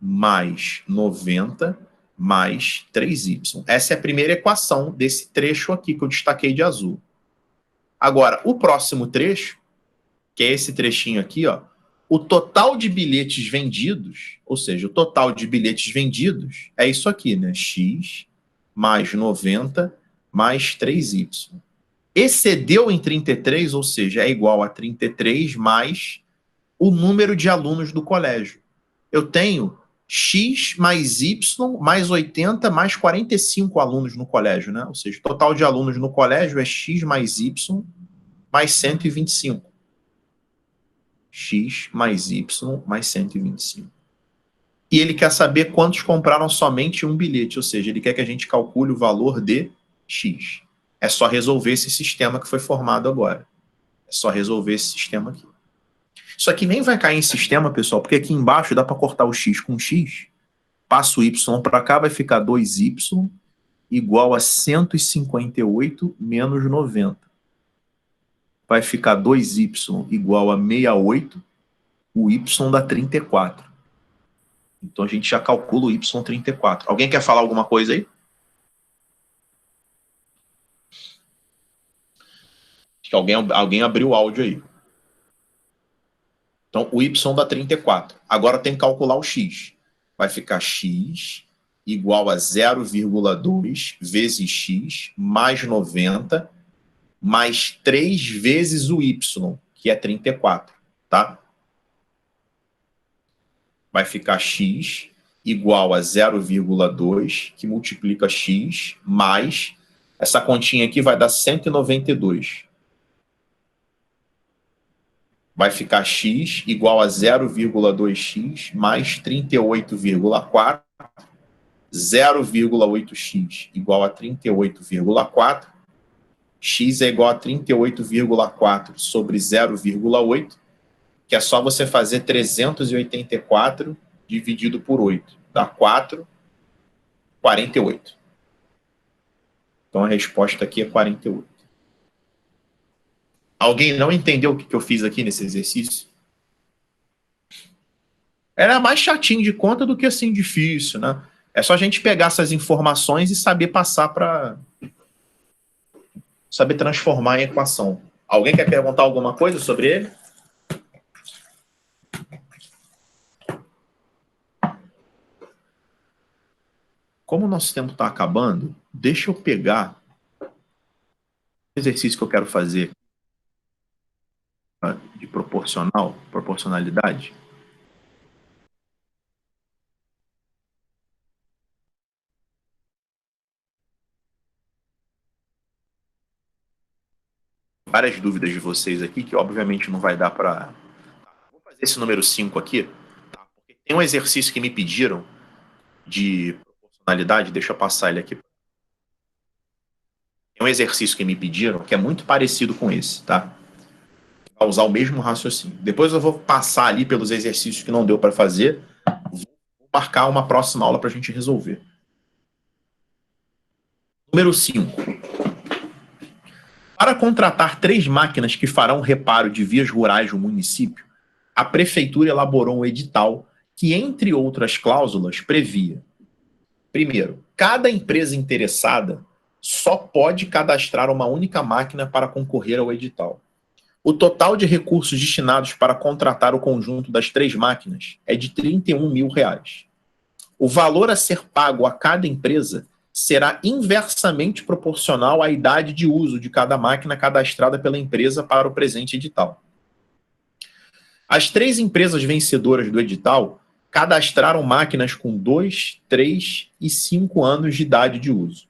mais 90 mais 3Y. Essa é a primeira equação desse trecho aqui que eu destaquei de azul. Agora, o próximo trecho, que é esse trechinho aqui, o total de bilhetes vendidos, ou seja, o total de bilhetes vendidos é isso aqui, né? X mais 90 mais 3Y. Excedeu em 33, ou seja, é igual a 33 mais o número de alunos do colégio. Eu tenho X mais Y mais 80 mais 45 alunos no colégio, né? Ou seja, o total de alunos no colégio é X mais Y mais 125. X mais Y mais 125. E ele quer saber quantos compraram somente um bilhete, ou seja, ele quer que a gente calcule o valor de X. É só resolver esse sistema que foi formado agora. É só resolver esse sistema aqui. Isso aqui nem vai cair em sistema, pessoal, porque aqui embaixo dá para cortar o X com X. Passa o Y para cá, vai ficar 2Y igual a 158 menos 90. Vai ficar 2Y igual a 68, o Y dá 34. Então a gente já calcula o Y 34. Alguém quer falar alguma coisa aí? Acho que alguém abriu o áudio aí. Então o Y dá 34. Agora tem que calcular o X. Vai ficar X igual a 0,2 vezes X mais 90 mais 3 vezes o Y, que é 34, tá? Vai ficar X igual a 0,2, que multiplica X, mais, essa continha aqui vai dar 192. Vai ficar X igual a 0,2x mais 38,4, 0,8x igual a 38,4, x é igual a 38,4 sobre 0,8, que é só você fazer 384 dividido por 8. Dá 48. Então a resposta aqui é 48. Alguém não entendeu o que eu fiz aqui nesse exercício? Era mais chatinho de conta do que assim difícil, né? É só a gente pegar essas informações e saber passar para... saber transformar em equação. Alguém quer perguntar alguma coisa sobre ele? Como o nosso tempo está acabando, deixa eu pegar o exercício que eu quero fazer de proporcionalidade. Várias dúvidas de vocês aqui, que obviamente não vai dar para... Vou fazer esse número 5 aqui, tá? Porque tem um exercício que me pediram de proporcionalidade, deixa eu passar ele aqui. Tem um exercício que me pediram que é muito parecido com esse, tá? Vai usar o mesmo raciocínio. Depois eu vou passar ali pelos exercícios que não deu para fazer, vou marcar uma próxima aula para a gente resolver. Número 5. Para contratar 3 máquinas que farão reparo de vias rurais no município, a prefeitura elaborou um edital que, entre outras cláusulas, previa: primeiro, cada empresa interessada só pode cadastrar uma única máquina para concorrer ao edital. O total de recursos destinados para contratar o conjunto das 3 máquinas é de R$ 31 mil. O valor a ser pago a cada empresa será inversamente proporcional à idade de uso de cada máquina cadastrada pela empresa para o presente edital. As 3 empresas vencedoras do edital cadastraram máquinas com 2, 3 e 5 anos de idade de uso.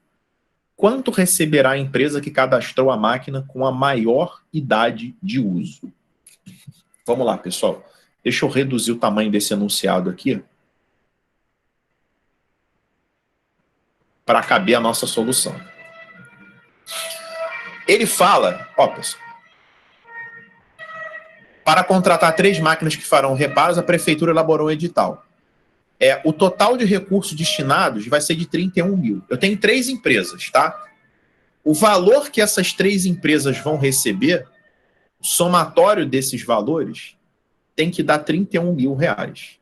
Quanto receberá a empresa que cadastrou a máquina com a maior idade de uso? Vamos lá, pessoal. Deixa eu reduzir o tamanho desse enunciado aqui para caber a nossa solução. Ele fala, ó, pessoal, para contratar 3 máquinas que farão reparos, a prefeitura elaborou um edital. O total de recursos destinados vai ser de 31 mil. Eu tenho 3 empresas, tá? O valor que essas 3 empresas vão receber, o somatório desses valores, tem que dar 31 mil reais.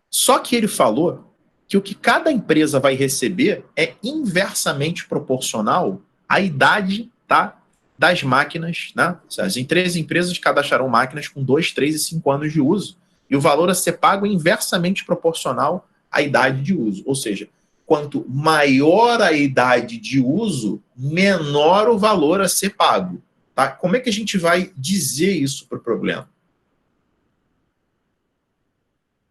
Só que ele falou que o que cada empresa vai receber é inversamente proporcional à idade, tá, das máquinas, né? As três empresas cadastrarão máquinas com 2, 3 e 5 anos de uso, e o valor a ser pago é inversamente proporcional à idade de uso. Ou seja, quanto maior a idade de uso, menor o valor a ser pago. Tá? Como é que a gente vai dizer isso para o problema?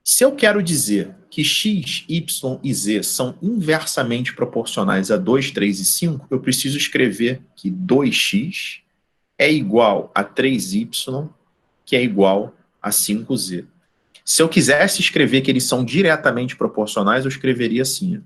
Se eu quero dizer que x, y e z são inversamente proporcionais a 2, 3 e 5, eu preciso escrever que 2x é igual a 3y, que é igual a 5z. Se eu quisesse escrever que eles são diretamente proporcionais, eu escreveria assim.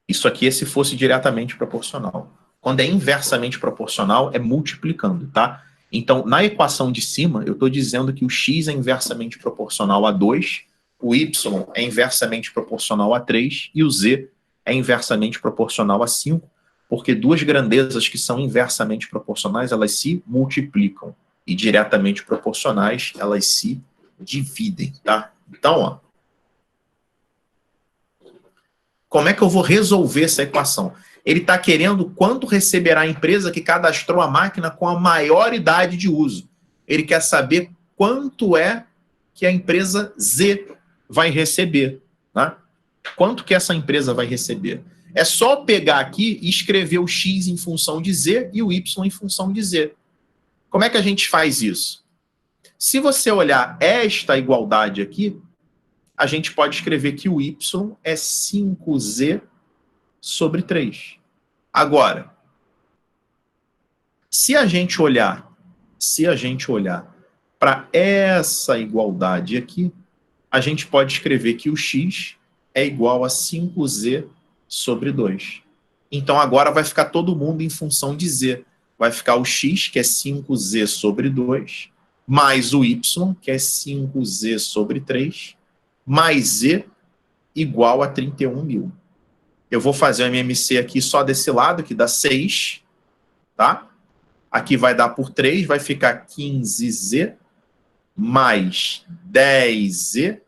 Isso aqui é se fosse diretamente proporcional. Quando é inversamente proporcional, é multiplicando, tá? Então, na equação de cima, eu estou dizendo que o x é inversamente proporcional a 2, o y é inversamente proporcional a 3 e o z é inversamente proporcional a 5, porque duas grandezas que são inversamente proporcionais, elas se multiplicam, e diretamente proporcionais, elas se dividem, tá? Então, ó, como é que eu vou resolver essa equação? Ele está querendo quanto receberá a empresa que cadastrou a máquina com a maior idade de uso. Ele quer saber quanto é que a empresa Z vai receber. Né? Quanto que essa empresa vai receber? É só pegar aqui e escrever o X em função de Z e o Y em função de Z. Como é que a gente faz isso? Se você olhar esta igualdade aqui, a gente pode escrever que o Y é 5Z sobre 3. Agora, se a gente olhar para essa igualdade aqui, a gente pode escrever que o x é igual a 5z sobre 2. Então, agora vai ficar todo mundo em função de z. Vai ficar o x, que é 5z sobre 2, mais o y, que é 5z sobre 3, mais z igual a 31.000. Eu vou fazer o MMC aqui só desse lado, que dá 6, tá? Aqui vai dar por 3, vai ficar 15Z, mais 10Z,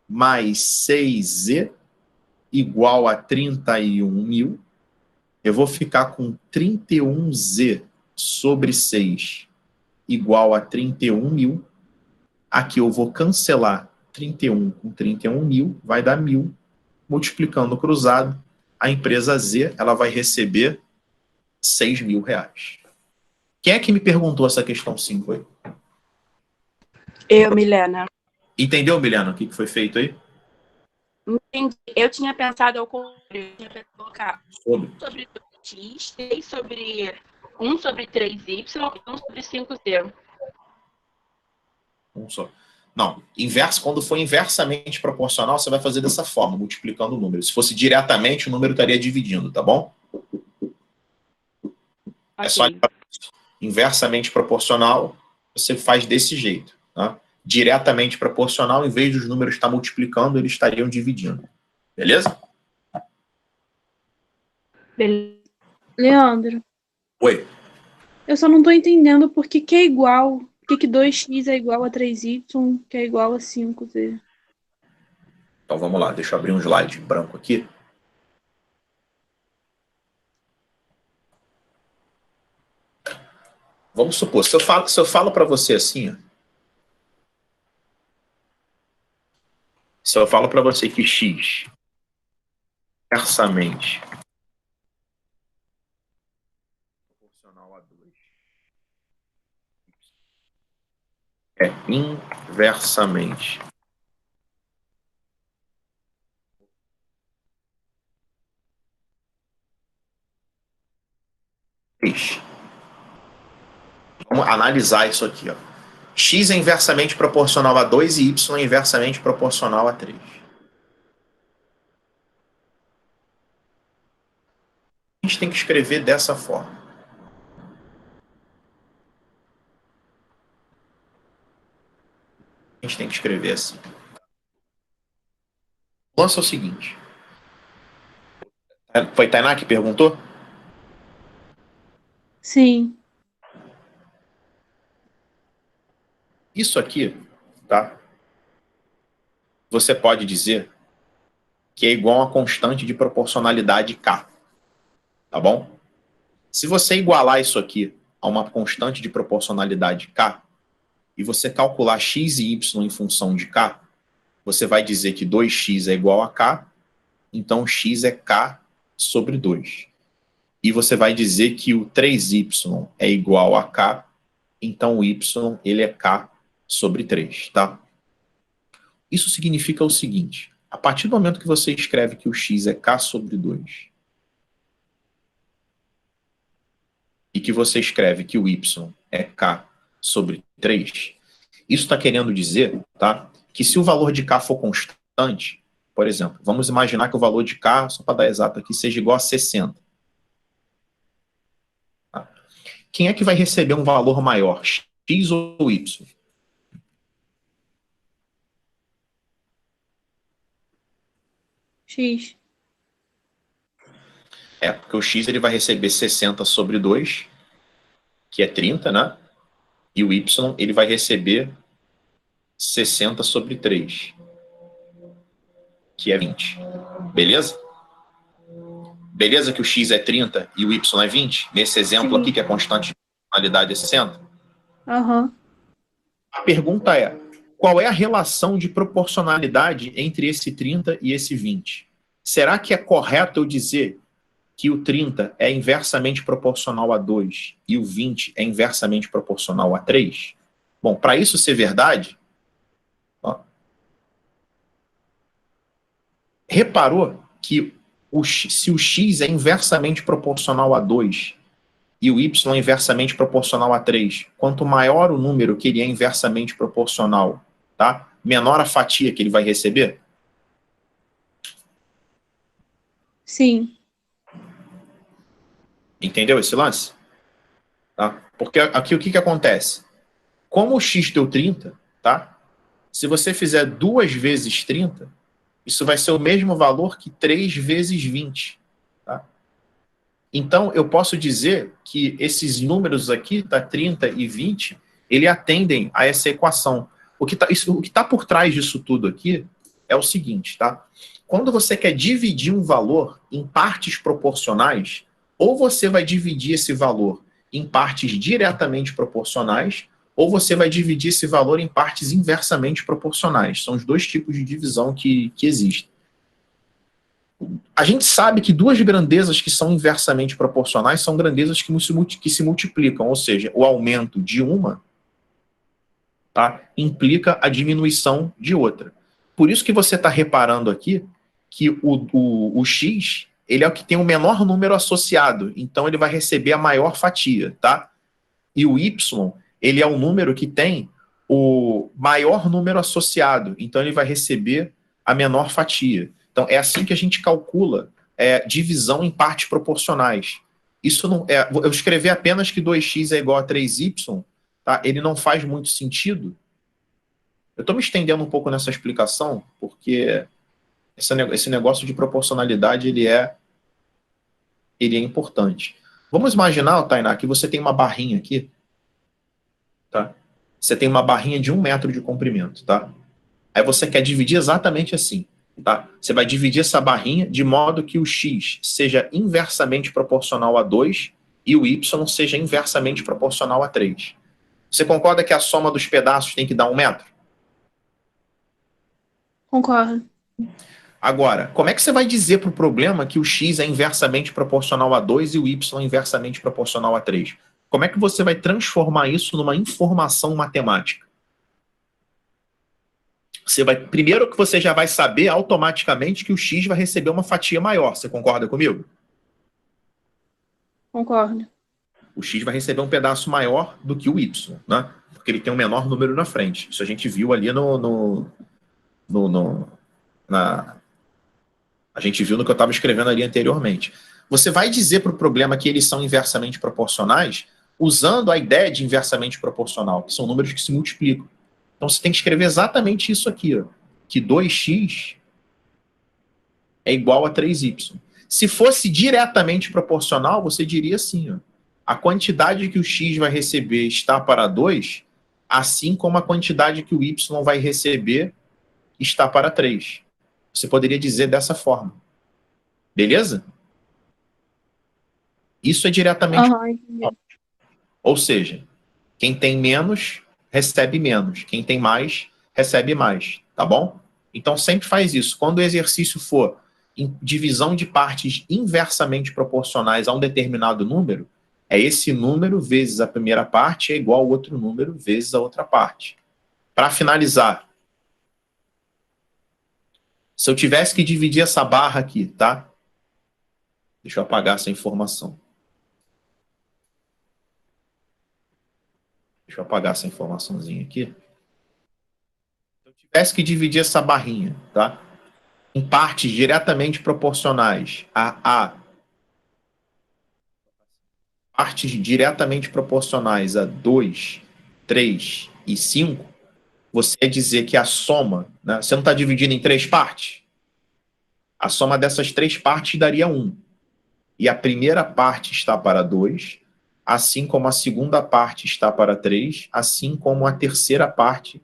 mais 6Z, igual a 31.000. Eu vou ficar com 31Z sobre 6, igual a 31.000. Aqui eu vou cancelar 31 com 31.000, vai dar 1.000. Multiplicando cruzado, a empresa Z ela vai receber R$6.000. Quem é que me perguntou essa questão 5 aí? Eu, Milena. Entendeu, Milena, o que foi feito aí? Entendi. Eu tinha pensado ao contrário. Eu tinha pensado colocar Sobre. 1 sobre 2x, 3 sobre 1 sobre 3y e 1 sobre 5z. Um só. Não, inverso, quando for inversamente proporcional, você vai fazer dessa forma, multiplicando o número. Se fosse diretamente, o número estaria dividindo, tá bom? Okay. É só inversamente proporcional, você faz desse jeito. Tá? Diretamente proporcional, em vez dos números estar multiplicando, eles estariam dividindo. Beleza? Leandro, Oi. eu só não tô entendendo por que é igual. Por que 2x é igual a 3y, que é igual a 5z? Então vamos lá, deixa eu abrir um slide branco aqui. Vamos supor, se eu falo para você assim, ó, se eu falo para você que x inversamente proporcional a 2 é inversamente x. Vamos analisar isso aqui. Ó. X é inversamente proporcional a 2 e y é inversamente proporcional a 3. A gente tem que escrever dessa forma. A gente tem que escrever assim. O lance é o seguinte. Foi Tainá que perguntou? Sim. Isso aqui, tá? Você pode dizer que é igual a uma constante de proporcionalidade K. Tá bom? Se você igualar isso aqui a uma constante de proporcionalidade k, e você calcular x e y em função de k, você vai dizer que 2x é igual a k, então x é k sobre 2. E você vai dizer que o 3y é igual a k, então o y ele é k sobre 3, tá? Isso significa o seguinte: a partir do momento que você escreve que o x é k sobre 2 e que você escreve que o y é k sobre 3, isso está querendo dizer, tá, que se o valor de k for constante, por exemplo, vamos imaginar que o valor de k, só para dar exato aqui, seja igual a 60. Tá? Quem é que vai receber um valor maior, x ou y? X. Porque o x ele vai receber 60 sobre 2, que é 30, né? E o y ele vai receber 60 sobre 3, que é 20. Beleza? Beleza que o x é 30 e o y é 20? Nesse exemplo Sim. aqui, que a constante de proporcionalidade é 60? Aham. A pergunta é, qual é a relação de proporcionalidade entre esse 30 e esse 20? Será que é correto eu dizer que o 30 é inversamente proporcional a 2 e o 20 é inversamente proporcional a 3? Bom, para isso ser verdade, ó, reparou que se o x é inversamente proporcional a 2 e o y é inversamente proporcional a 3, quanto maior o número que ele é inversamente proporcional, tá? Menor a fatia que ele vai receber? Sim. Entendeu esse lance? Tá? Porque aqui o que acontece? Como o x deu 30, tá? Se você fizer 2 vezes 30, isso vai ser o mesmo valor que 3 vezes 20. Tá? Então, eu posso dizer que esses números aqui, tá, 30 e 20, ele atendem a essa equação. O que está por trás disso tudo aqui é o seguinte, tá? Quando você quer dividir um valor em partes proporcionais, ou você vai dividir esse valor em partes diretamente proporcionais, ou você vai dividir esse valor em partes inversamente proporcionais. São os dois tipos de divisão que existem. A gente sabe que duas grandezas que são inversamente proporcionais são grandezas que se multiplicam, ou seja, o aumento de uma, tá, implica a diminuição de outra. Por isso que você está reparando aqui que o x ele é o que tem o menor número associado, então ele vai receber a maior fatia, tá? E o y ele é o número que tem o maior número associado, então ele vai receber a menor fatia. Então, é assim que a gente calcula divisão em partes proporcionais. Isso não eu escrever apenas que 2x é igual a 3y, tá? Ele não faz muito sentido. Eu estou me estendendo um pouco nessa explicação, porque esse negócio de proporcionalidade ele é importante. Vamos imaginar, Tainá, que você tem uma barrinha aqui, tá? Você tem uma barrinha de 1 metro de comprimento, tá? Aí você quer dividir exatamente assim. Tá? Você vai dividir essa barrinha de modo que o x seja inversamente proporcional a 2 e o y seja inversamente proporcional a 3. Você concorda que a soma dos pedaços tem que dar 1 metro? Concordo. Agora, como é que você vai dizer para o problema que o x é inversamente proporcional a 2 e o y é inversamente proporcional a 3? Como é que você vai transformar isso numa informação matemática? Primeiro que você já vai saber automaticamente que o x vai receber uma fatia maior. Você concorda comigo? Concordo. O x vai receber um pedaço maior do que o y, né? Porque ele tem um menor número na frente. Isso a gente viu ali a gente viu no que eu estava escrevendo ali anteriormente. Você vai dizer para o problema que eles são inversamente proporcionais usando a ideia de inversamente proporcional, que são números que se multiplicam. Então você tem que escrever exatamente isso aqui, ó, que 2x é igual a 3y. Se fosse diretamente proporcional, você diria assim, ó, a quantidade que o x vai receber está para 2, assim como a quantidade que o y vai receber está para 3. Você poderia dizer dessa forma. Beleza? Isso é diretamente. Aham, entendi. Ou seja, quem tem menos, recebe menos. Quem tem mais, recebe mais. Tá bom? Então, sempre faz isso. Quando o exercício for em divisão de partes inversamente proporcionais a um determinado número, é esse número vezes a primeira parte é igual ao outro número vezes a outra parte. Para finalizar, se eu tivesse que dividir essa barra aqui, tá? Deixa eu apagar essa informação. Deixa eu apagar essa informaçãozinha aqui. Se eu tivesse que dividir essa barrinha, tá? Em partes diretamente proporcionais a partes diretamente proporcionais a 2, 3 e 5, você quer dizer que a soma, né, você não está dividindo em 3 partes? A soma dessas 3 partes daria 1. E a primeira parte está para 2, assim como a segunda parte está para 3, assim como a terceira parte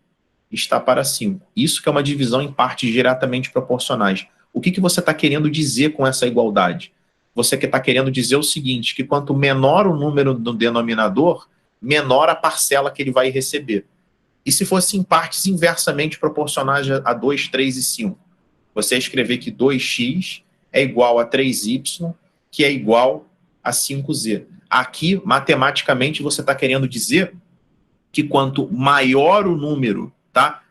está para 5. Isso que é uma divisão em partes diretamente proporcionais. O que você está querendo dizer com essa igualdade? Você que está querendo dizer o seguinte, que quanto menor o número do denominador, menor a parcela que ele vai receber. E se fosse em partes inversamente proporcionais a 2, 3 e 5? Você ia escrever que 2x é igual a 3y, que é igual a 5z. Aqui, matematicamente, você está querendo dizer que quanto maior o número, tá,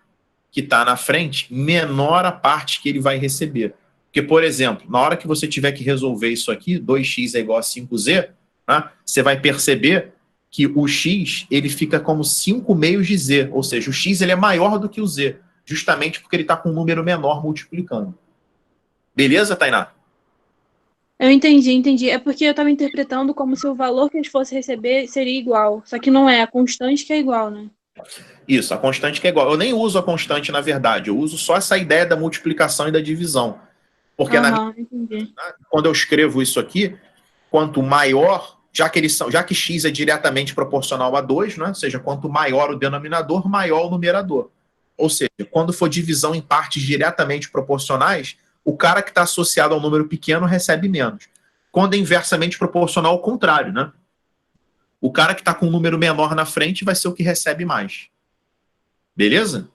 que está na frente, menor a parte que ele vai receber. Porque, por exemplo, na hora que você tiver que resolver isso aqui, 2x é igual a 5z, né, você vai perceber que o x ele fica como 5 meios de z, ou seja, o x ele é maior do que o z, justamente porque ele está com um número menor multiplicando. Beleza, Tainá? Eu entendi. É porque eu estava interpretando como se o valor que eles fossem receber seria igual. Só que não é, a constante que é igual, né? Isso, a constante que é igual. Eu nem uso a constante, na verdade. Eu uso só essa ideia da multiplicação e da divisão. Porque Entendi. quando eu escrevo isso aqui, quanto maior, já que x é diretamente proporcional a 2, né? Ou seja, quanto maior o denominador, maior o numerador. Ou seja, quando for divisão em partes diretamente proporcionais, o cara que está associado ao número pequeno recebe menos. Quando é inversamente proporcional, ao contrário, né? O cara que está com um número menor na frente vai ser o que recebe mais. Beleza?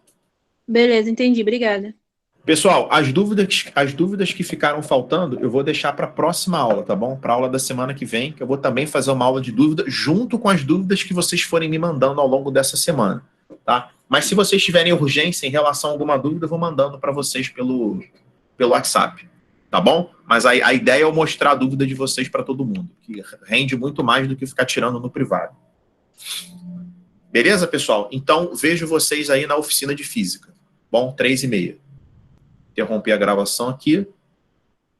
Beleza, entendi. Obrigada. Pessoal, as dúvidas que ficaram faltando, eu vou deixar para a próxima aula, tá bom? Para a aula da semana que vem, que eu vou também fazer uma aula de dúvida, junto com as dúvidas que vocês forem me mandando ao longo dessa semana, tá? Mas se vocês tiverem urgência em relação a alguma dúvida, eu vou mandando para vocês pelo WhatsApp, tá bom? Mas a ideia é eu mostrar a dúvida de vocês para todo mundo, que rende muito mais do que ficar tirando no privado. Beleza, pessoal? Então, vejo vocês aí na oficina de física. Bom, 3h30. Interromper a gravação aqui.